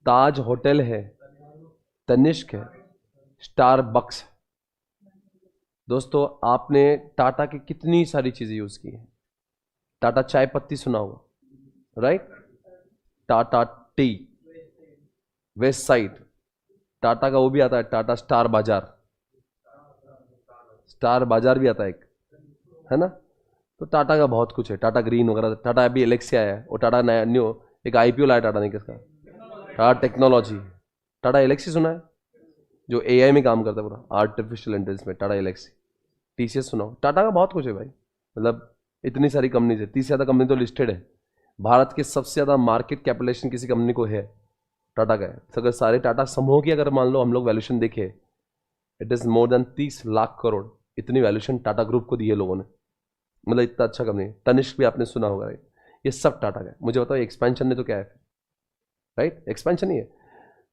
ताज होटल है, तनिष्क है, स्टारबक्स है। दोस्तों आपने टाटा की कितनी सारी चीजें यूज की हैं। टाटा चाय पत्ती सुना होगा, right? Tata T, west side, Tata का वो भी आता है, टाटा स्टार बाजार, स्टार बाजार भी आता है एक, है ना? तो टाटा का बहुत कुछ है, टाटा ग्रीन वगैरह। टाटा अभी एलेक्सी आया है, वो टाटा नया न्यू एक आईपीओ लाया टाटा ने, किसका? टाटा टेक्नोलॉजी। टाटा एलेक्सी सुना है, जो एआई में काम करता है, पूरा आर्टिफिशियल इंटेलिजेंस में, टाटा एलेक्सी। टीसीएस सुना हो? टाटा का बहुत कुछ है भाई, मतलब इतनी सारी कंपनीज है, 30 से ज्यादा कंपनी तो लिस्टेड है। भारत के सबसे ज्यादा मार्केट कैपिटलाइजेशन किसी कंपनी को है, टाटा का है। अगर सारे टाटा समूह की अगर मान लो हम लोग वैल्यूएशन देखें, it is more than 30 lakh crore, इतनी वैल्यूएशन टाटा ग्रुप को दी है लोगों ने, मतलब इतना अच्छा कंपनी। तनिष्क भी आपने सुना होगा, ये सब टाटा का है। मुझे बताओ एक्सपेंशन ने तो क्या है? राइट, एक्सपेंशन ही है।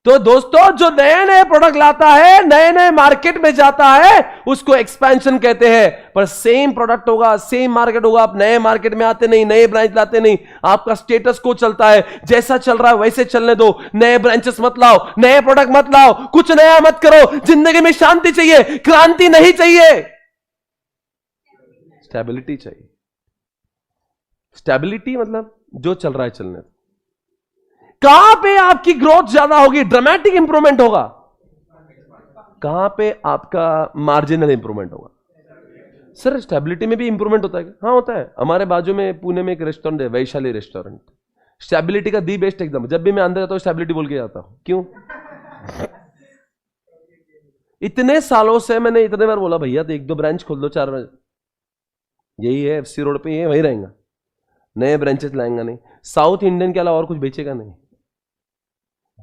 तो दोस्तों जो नए नए प्रोडक्ट लाता है, नए नए मार्केट में जाता है, उसको एक्सपेंशन कहते हैं। पर सेम प्रोडक्ट होगा, सेम मार्केट होगा, आप नए मार्केट में आते नहीं, नए ब्रांच लाते नहीं, आपका स्टेटस को चलता है, जैसा चल रहा है वैसे चलने दो। नए ब्रांचेस मत लाओ, नए प्रोडक्ट मत लाओ, कुछ नया मत करो। जिंदगी में शांति चाहिए, क्रांति नहीं चाहिए, स्टेबिलिटी चाहिए। स्टेबिलिटी मतलब जो चल रहा है चलने दो। कहां पे आपकी ग्रोथ ज्यादा होगी, ड्रामेटिक इंप्रूवमेंट होगा? कहां पे आपका मार्जिनल इंप्रूवमेंट होगा? सर स्टेबिलिटी में भी इंप्रूवमेंट होता है क्या? हाँ होता है। हमारे बाजू में पुणे में एक रेस्टोरेंट है, वैशाली रेस्टोरेंट, स्टेबिलिटी का दी बेस्ट एग्जाम्पल। जब भी मैं अंदर जाता हूँ स्टेबिलिटी बोल के जाता हूँ। क्यों? इतने सालों से मैंने इतने बार बोला भैया तो 1-2 ब्रांच खोल दो, 4 ब्रांच, यही है एफसी रोड पे, ये वही रहेगा, नए ब्रांचेस लाएंगा नहीं, साउथ इंडियन के अलावा और कुछ बेचेगा नहीं।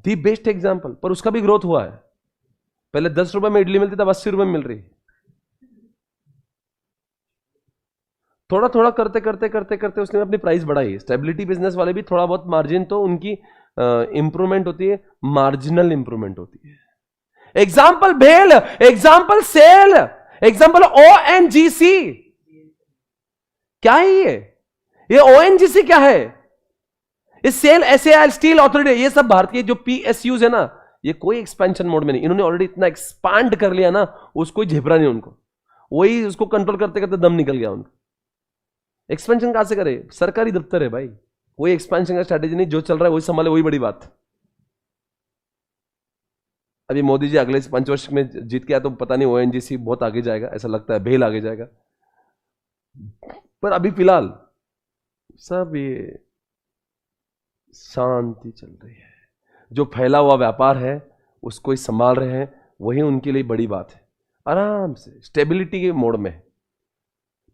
The best example. पर उसका भी ग्रोथ हुआ है। पहले 10 रुपए में इडली मिलती, तब 80 रुपए में मिल रही। थोड़ा थोड़ा करते करते करते करते उसने अपनी प्राइस बढ़ाई। स्टेबिलिटी बिजनेस वाले भी थोड़ा बहुत मार्जिन तो उनकी इंप्रूवमेंट होती है, मार्जिनल इंप्रूवमेंट होती है। एग्जाम्पल भेल, एग्जाम्पल सेल, एग्जाम्पल ओएनजीसी। क्या है ये ओएनजीसी क्या है? ये सेल एसएआई स्टील अथॉरिटी, ये सब भारतीय जो पीएसयूज है ना, ये कोई एक्सपेंशन मोड में नहीं। इन्होंने ऑलरेडी इतना एक्सपांड कर लिया ना, उसको झेपरा नहीं उनको, वही उसको कंट्रोल करते करते दम निकल गया उनका। एक्सपेंशन कहां से करे? सरकारी दफ्तर है भाई, कोई एक्सपेंशन का स्ट्रेटेजी नहीं, जो चल रहा है वही संभाले, वही बड़ी बात। अभी मोदी जी अगले 5 वर्ष में जीत के आया तो पता नहीं ओएनजीसी बहुत आगे जाएगा, ऐसा लगता है भेल आगे जाएगा। पर अभी फिलहाल सब ये शांति चल रही है। जो फैला हुआ व्यापार है उसको ही संभाल रहे हैं, वही उनके लिए बड़ी बात है। आराम से स्टेबिलिटी के मोड में।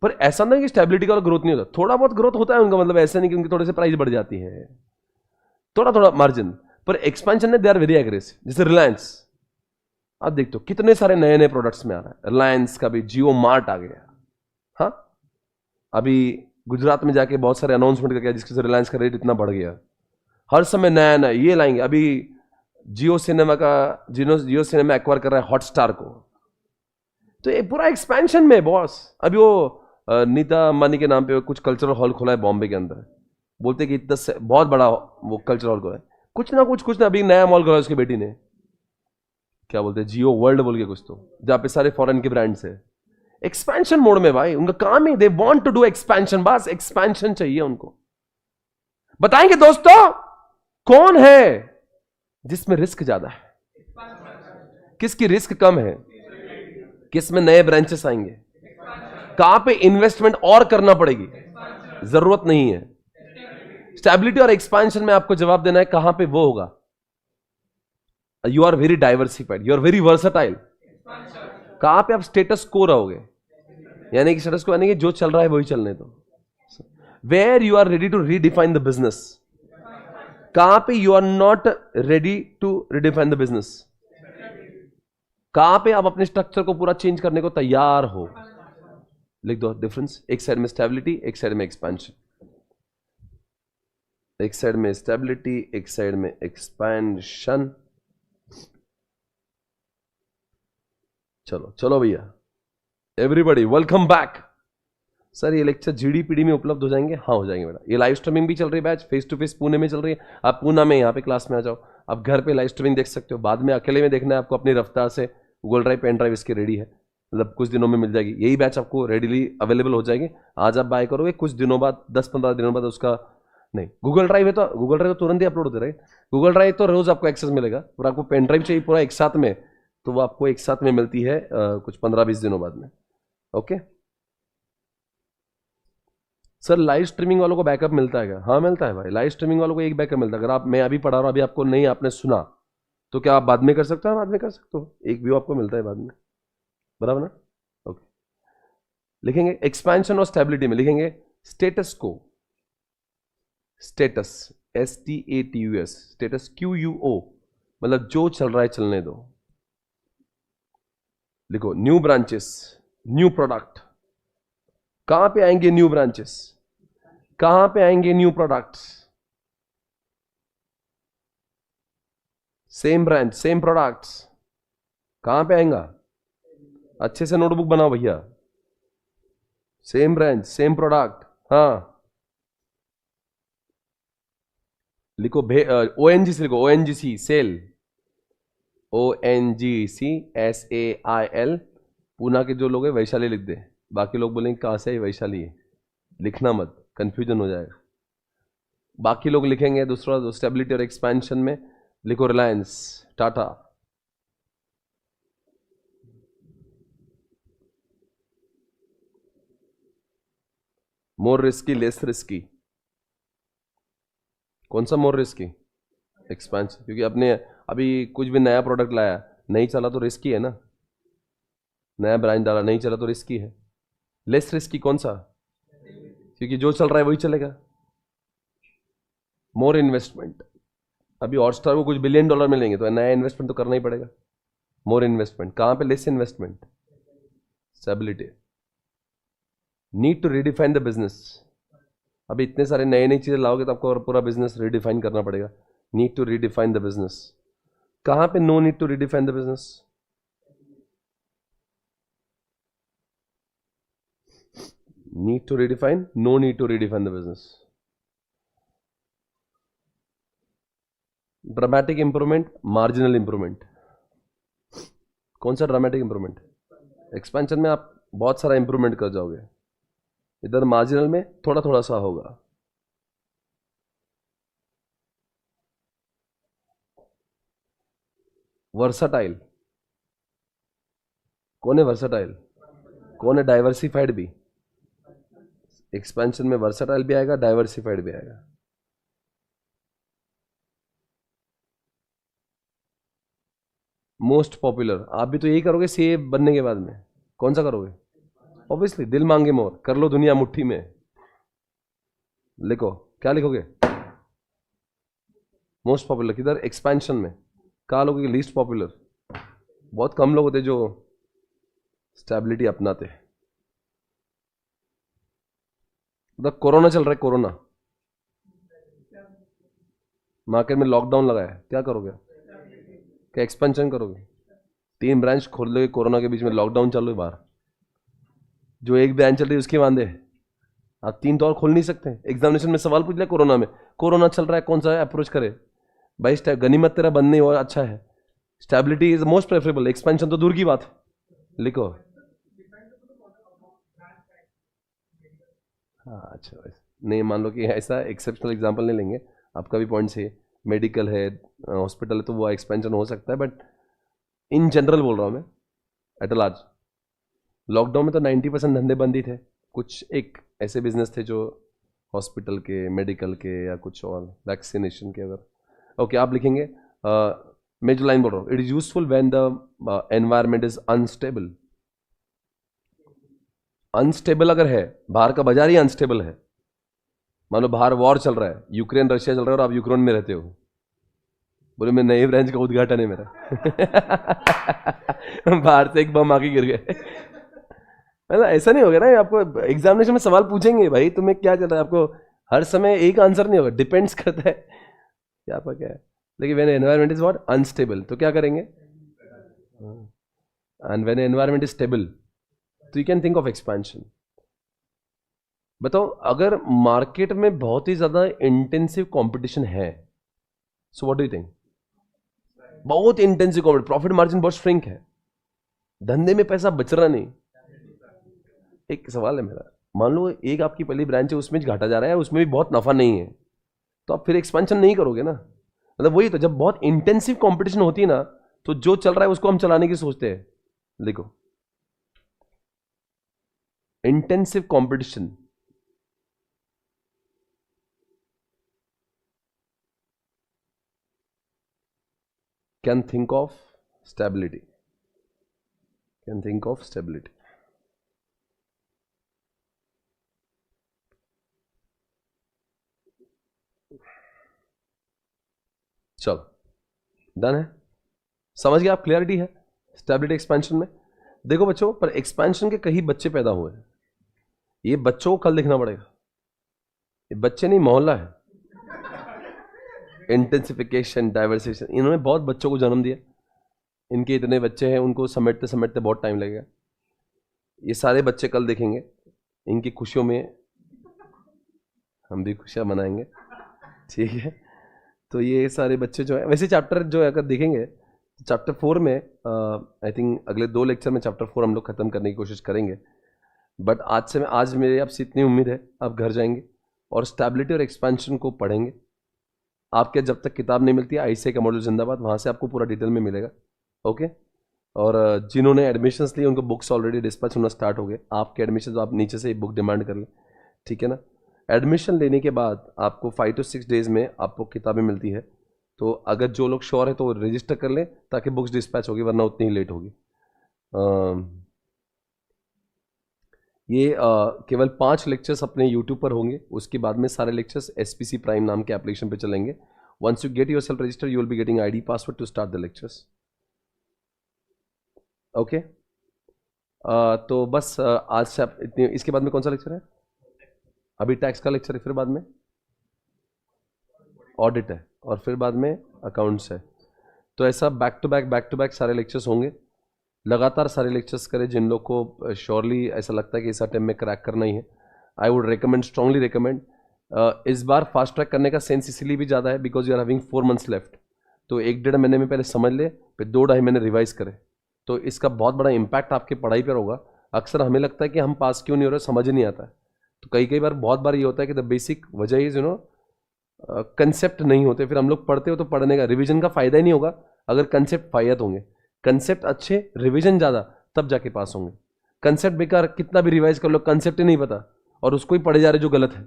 पर ऐसा नहीं कि स्टेबिलिटी का ग्रोथ नहीं होता, थोड़ा बहुत ग्रोथ होता है उनका, मतलब ऐसा नहीं कि उनकी थोड़े से प्राइस बढ़ जाती है, थोड़ा थोड़ा मार्जिन। पर एक्सपेंशन में दे आर वेरी एग्रेसिव। जैसे रिलायंस, आप देखते हो कितने सारे नए नए प्रोडक्ट्स में आ रहा है। रिलायंस का भी जियो मार्ट आ गया। हाँ, अभी गुजरात में जाके बहुत सारे अनाउंसमेंट करके जिसके से रिलायंस का रेट इतना बढ़ गया। हर समय नया नया ये लाएंगे। अभी जियो सिनेमा एक्वायर कर रहा है हॉटस्टार को, तो ये पूरा एक्सपेंशन में बॉस। अभी वो नीता अंबानी के नाम पे कुछ कल्चरल हॉल खोला है बॉम्बे के अंदर, बोलते कि इतना बहुत बड़ा वो कल्चरल हॉल खोला है, कुछ ना अभी नया मॉल खोला है उसकी बेटी ने, क्या बोलते हैं जियो वर्ल्ड बोल के कुछ, तो जहां पे सारे फॉरेन के ब्रांड्स है। एक्सपेंशन मोड में भाई, उनका काम है, they want to do expansion, बस एक्सपेंशन चाहिए उनको। बताएंगे दोस्तों कौन है जिसमें रिस्क ज्यादा है, किसकी रिस्क कम है, किसमें नए ब्रांचेस आएंगे, कहां पे इन्वेस्टमेंट और करना पड़ेगी, जरूरत नहीं है। स्टेबिलिटी और एक्सपेंशन में आपको जवाब देना है कहां पे वो होगा। You are very diversified, you are very versatile. कहां पे आप स्टेटस को रहोगे, यानी कि स्टेटस को यानी कि जो चल रहा है वही चलने दो। Where you are ready to redefine the business, कहां पे you are not ready to redefine the business, कहां पे आप अपने स्ट्रक्चर को पूरा चेंज करने को तैयार हो। लिख दो डिफरेंस, एक साइड में स्टेबिलिटी, एक साइड में एक्सपेंशन। एक साइड में स्टेबिलिटी, एक साइड में एक्सपेंशन। चलो चलो भैया, एवरीबॉडी वेलकम बैक। सर ये लेक्चर जीडीपीडी में उपलब्ध हो जाएंगे? हाँ हो जाएंगे बेटा। ये लाइव स्ट्रीमिंग भी चल रही है, batch face to face Pune में चल रही है। आप पुणे में यहाँ पे क्लास में आ जाओ, आप घर पे लाइव स्ट्रीमिंग देख सकते हो। बाद में अकेले में देखना है आपको अपनी रफ्तार से, गूगल ड्राइव पेन ड्राइव इसकी रेडी है, मतलब कुछ दिनों में मिल जाएगी। यही बैच आपको रेडीली अवेलेबल हो जाएगी। आज आप बाय करोगे, कुछ दिनों बाद 10-15 दिनों बाद उसका नहीं, गूगल ड्राइव है तो गूगल ड्राइव तो तुरंत ही अपलोड होते रहे। गूगल ड्राइव तो रोज आपको एक्सेस मिलेगा, और आपको पेन ड्राइव चाहिए पूरा एक साथ में, तो वो आपको एक साथ में मिलती है कुछ 15-20 दिनों बाद में। ओके सर, लाइव स्ट्रीमिंग वालों को बैकअप मिलता है क्या? हाँ मिलता है भाई, लाइव स्ट्रीमिंग वालों को एक बैकअप मिलता है। अगर आप, मैं अभी पढ़ा रहा हूँ, अभी आपको नहीं आपने सुना, तो क्या आप बाद में कर सकते हो? बाद में कर सकते हो, एक व्यू आपको मिलता है बाद में, बराबर ना? ओके, लिखेंगे एक्सपेंशन और स्टेबिलिटी में लिखेंगे स्टेटस को, स्टेटस STATUS, स्टेटस QUO, मतलब जो चल रहा है चलने दो। लिखो न्यू ब्रांचेस, न्यू प्रोडक्ट। कहां पे आएंगे न्यू ब्रांचेस, कहां पे आएंगे new products? Same branch same products, कहां पे आएगा? अच्छे से नोटबुक बनाओ भैया। सेम ब्रांच सेम प्रोडक्ट, हाँ लिखो ONGC, लिखो ONGC SAIL, ONGC SAIL। Poona के जो लोग हैं वैशाली लिख दे, बाकी लोग बोलेंगे कहां से है वैशाली है, लिखना मत, कंफ्यूजन हो जाएगा। बाकी लोग लिखेंगे दूसरा स्टेबिलिटी और एक्सपेंशन में लिखो Reliance, Tata, more risky, less risky? कौन सा मोर रिस्की? एक्सपेंशन, क्योंकि आपने अभी कुछ भी नया प्रोडक्ट लाया, नहीं चला तो रिस्की है ना, नया ब्रांड डाला नहीं चला तो रिस्की है। लेस रिस्की कौन सा? क्योंकि जो चल रहा है वही चलेगा। मोर इन्वेस्टमेंट, अभी हॉटस्टार को कुछ $1 बिलियन मिलेंगे तो नया इन्वेस्टमेंट तो करना ही पड़ेगा। मोर इन्वेस्टमेंट कहां पे? Less investment, stability. Need to redefine the business, अभी इतने सारे नई नई चीजें लाओगे तो आपको पूरा बिजनेस रिडिफाइन करना पड़ेगा। Need to redefine the business, कहां पे no need to redefine the business? Need to redefine, no need to redefine the business. Dramatic improvement, marginal improvement? कौन सा ड्रामेटिक इंप्रूवमेंट? एक्सपेंशन में आप बहुत सारा इंप्रूवमेंट कर जाओगे, इधर मार्जिनल में थोड़ा थोड़ा सा होगा। वर्साटाइल, कौन है वर्साटाइल? कौन है डाइवर्सिफाइड भी? एक्सपेंशन में वर्साटाइल भी आएगा, डाइवर्सिफाइड भी आएगा। मोस्ट पॉपुलर, आप भी तो यही करोगे सीए बनने के बाद में, कौन सा करोगे? ऑब्वियसली दिल मांगे मोर, कर लो दुनिया मुट्ठी में। लिखो, क्या लिखोगे? मोस्ट पॉपुलर किधर? एक्सपेंशन में। कहा लोगे? Least popular. बहुत कम लोग होते जो स्टेबिलिटी अपनाते। मतलब कोरोना चल रहा है, कोरोना मार्केट में लॉकडाउन लगा है, क्या करोगे? क्या एक्सपेंशन करोगे? 3 ब्रांच खोल लोगे, कोरोना के बीच में लॉकडाउन चल रही है बाहर, जो एक ब्रांच चल रही है उसके वांदे, आप 3 तो और खोल नहीं सकते। एग्जामिनेशन में सवाल पूछ लिया कोरोना में, कोरोना चल रहा है कौन सा अप्रोच करे भाई? गनीमत तेरा बंद नहीं हुआ, अच्छा है। Stability is most preferable, expansion तो दूर की बात है। लिखो। हाँ अच्छा, नहीं मान लो कि ऐसा एक्सेप्शनल एग्जांपल नहीं लेंगे, आपका भी पॉइंट सही है, मेडिकल है, हॉस्पिटल है, तो वो एक्सपेंशन हो सकता है, बट इन जनरल बोल रहा हूँ मैं, एट लार्ज। लॉकडाउन में तो 90% धंधे बंद ही थे, कुछ एक ऐसे बिजनेस थे जो हॉस्पिटल के, मेडिकल के या कुछ और वैक्सीनेशन के। अगर ओके आप लिखेंगे, मैं जो लाइन बोल रहा हूँ, it is useful when the environment is unstable. Unstable अगर है, बाहर का बाजार ही अनस्टेबल है, मान लो बाहर वॉर चल रहा है, यूक्रेन रशिया चल रहा है और आप यूक्रेन में रहते हो, बोले मैं नए ब्रांच का उद्घाटन है मेरा बाहर से एक बम आके गिर गए मतलब ऐसा नहीं होगा ना, आपको एग्जामिनेशन में सवाल पूछेंगे भाई तुम्हें क्या चल रहा है, आपको हर समय एक आंसर नहीं होगा, डिपेंड्स करता है क्या क्या है। लेकिन when environment is what? Unstable, तो क्या करेंगे? And when environment is stable तो you can think of expansion. बताओ, अगर मार्केट में बहुत ही ज्यादा इंटेंसिव कंपटीशन है, so what do you think? बहुत इंटेंसिव कंपटीशन, प्रॉफिट मार्जिन बहुत श्रिंक है, धंधे में पैसा बच रहा नहीं। एक सवाल है मेरा, मान लो एक आपकी पहली ब्रांच है, उसमें घाटा जा रहा है, उसमें भी बहुत नफा नहीं है, तो आप फिर एक्सपेंशन नहीं करोगे ना। मतलब वही तो, जब बहुत इंटेंसिव कंपटीशन होती है ना, तो जो चल रहा है उसको हम चलाने की सोचते हैं। लिखो, intensive competition. Can think of stability, can think of stability. चलो डन है, समझ गए आप? क्लियरिटी है स्टेबिलिटी एक्सपेंशन में। देखो बच्चों, पर एक्सपेंशन के कई बच्चे पैदा हुए हैं, ये बच्चों को कल देखना पड़ेगा, ये बच्चे नहीं मोहल्ला है। इंटेंसिफिकेशन, डाइवर्सिफिकेशन, इन्होंने बहुत बच्चों को जन्म दिया, इनके इतने बच्चे हैं, उनको समेटते समेटते बहुत टाइम लगेगा। ये सारे बच्चे कल देखेंगे, इनकी खुशियों में हम भी खुशियां मनाएंगे, ठीक है? तो ये सारे बच्चे जो है, वैसे चैप्टर जो है अगर देखेंगे, चैप्टर 4 में आई थिंक अगले 2 लेक्चर में चैप्टर 4 हम लोग खत्म करने की कोशिश करेंगे। बट आज मेरे आपसे इतनी उम्मीद है, आप घर जाएंगे और स्टेबिलिटी और एक्सपेंशन को पढ़ेंगे। आपके जब तक किताब नहीं मिलती है, आईसीए का मॉडल जिंदाबाद, वहाँ से आपको पूरा डिटेल में मिलेगा। ओके, और जिन्होंने एडमिशन्स लिए उनको बुक्स ऑलरेडी डिस्पैच होना स्टार्ट हो गए। आपके एडमिशन आप नीचे से बुक डिमांड कर लें, ठीक है ना। एडमिशन लेने के बाद आपको 5 to 6 डेज में आपको किताबें मिलती है, तो अगर जो लोग श्योर है तो रजिस्टर कर लें ताकि बुक्स डिस्पैच होगी, वरना उतनी ही लेट होगी। ये केवल 5 लेक्चर्स अपने यूट्यूब पर होंगे, उसके बाद में सारे लेक्चर्स SPC प्राइम नाम के एप्लीकेशन पे चलेंगे। Once you get yourself register you will be getting ID password to start the lectures. Okay, तो बस आज से आप इतने, इसके बाद में कौन सा लेक्चर है? अभी टैक्स का लेक्चर है, फिर बाद में ऑडिट है, और फिर बाद में अकाउंट्स है। तो ऐसा बैक टू बैक सारे लेक्चर्स होंगे। लगातार सारे लेक्चर्स करें। जिन लोग को श्योरली ऐसा लगता है कि इस अटेम्प्ट में क्रैक करना ही है, I would recommend, strongly recommend. इस बार फास्ट ट्रैक करने का सेंस इसलिए भी ज़्यादा है because you are having 4 months left. तो 1-1.5 महीने में पहले समझ ले, फिर 2-2.5 महीने रिवाइज करें, तो इसका बहुत बड़ा इम्पैक्ट आपकी पढ़ाई पर होगा। अक्सर हमें लगता है कि हम पास क्यों नहीं हो रहे, समझ नहीं आता है। तो कई बार बहुत बार ये होता है कि द बेसिक वजह इज कंसेप्ट नहीं होते। फिर हम लोग पढ़ते हो तो पढ़ने का, रिवीजन का फायदा ही नहीं होगा अगर कंसेप्ट फायद होंगे। कंसेप्ट अच्छे, रिवीजन ज़्यादा, तब जाके पास होंगे। कंसेप्ट बेकार, कितना भी रिवाइज कर लो, कंसेप्ट ही नहीं पता और उसको ही पढ़े जा रहे जो गलत है,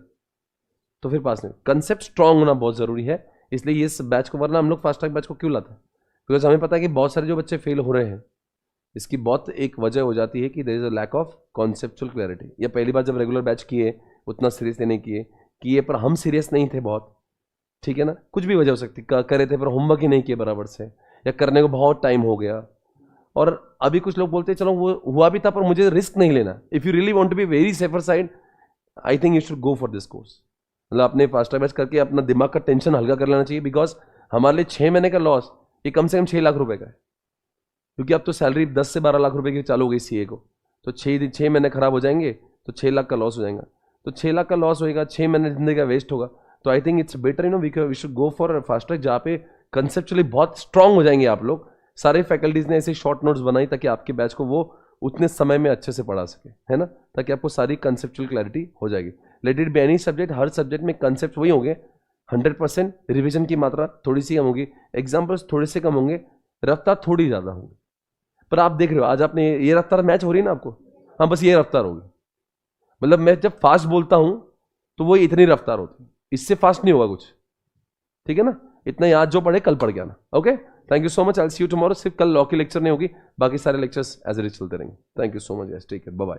तो फिर पास नहीं। कंसेप्ट स्ट्रांग होना बहुत ज़रूरी है, इसलिए इस बैच को, वरना हम लोग फास्ट ट्रैक बैच को क्यों लाते हैं? बिकॉज हमें पता है कि बहुत सारे जो बच्चे फेल हो रहे हैं, इसकी बहुत एक वजह हो जाती है कि there is a lack of conceptual clarity. या पहली बार जब रेगुलर बैच किए उतना सीरियसली नहीं किए पर हम सीरियस नहीं थे बहुत, ठीक है ना। कुछ भी वजह हो सकती, करे थे पर होमवर्क ही नहीं किए बराबर से, या करने को बहुत टाइम हो गया। और अभी कुछ लोग बोलते हैं चलो वो हुआ भी था पर मुझे रिस्क नहीं लेना। If you really want to be very safer side, I think you should go for this course. मतलब अपने फास्ट ट्रैक बैच करके अपना दिमाग का टेंशन हल्का कर लेना चाहिए। बिकॉज हमारे लिए 6 महीने का लॉस ये कम से कम 6 लाख रुपए का है, क्योंकि अब तो सैलरी 10 से 12 लाख रुपए की चालू हो गई CA को। तो 6 महीने खराब हो जाएंगे तो 6 लाख का लॉस हो जाएगा। तो 6 लाख का लॉस होएगा, 6 महीने जिंदगी का वेस्ट होगा। तो I think it's better we should go for fast track, जहाँ पे कंसेप्चुअली बहुत स्ट्रांग हो जाएंगे आप लोग। सारे फैकल्टीज ने ऐसे शॉर्ट नोट्स बनाई ताकि आपके बैच को वो उतने समय में अच्छे से पढ़ा सके, है ना, ताकि आपको सारी कंसेप्चुअल क्लैरिटी हो जाएगी। Let it be any subject, her subject में कंसेप्ट वही होंगे। 100% रिविजन की मात्रा थोड़ी सी कम होगी, एग्जाम्पल्स थोड़े से कम होंगे, रफ्तार थोड़ी ज़्यादा होगी। पर आप देख रहे हो आज आपने ये रफ्तार मैच हो रही है ना आपको, हाँ बस ये रफ्तार होगी। मतलब मैं जब फास्ट बोलता हूं तो वो इतनी रफ्तार होती है, इससे फास्ट नहीं होगा कुछ, ठीक है ना। इतना याद जो पढ़े कल पढ़ गया ना। Okay, thank you so much, I will see you tomorrow. सिर्फ कल लॉ की लेक्चर नहीं होगी, बाकी सारे लेक्चर्स एज इट इज चलते रहेंगे। Thank you so much, take care, bye bye.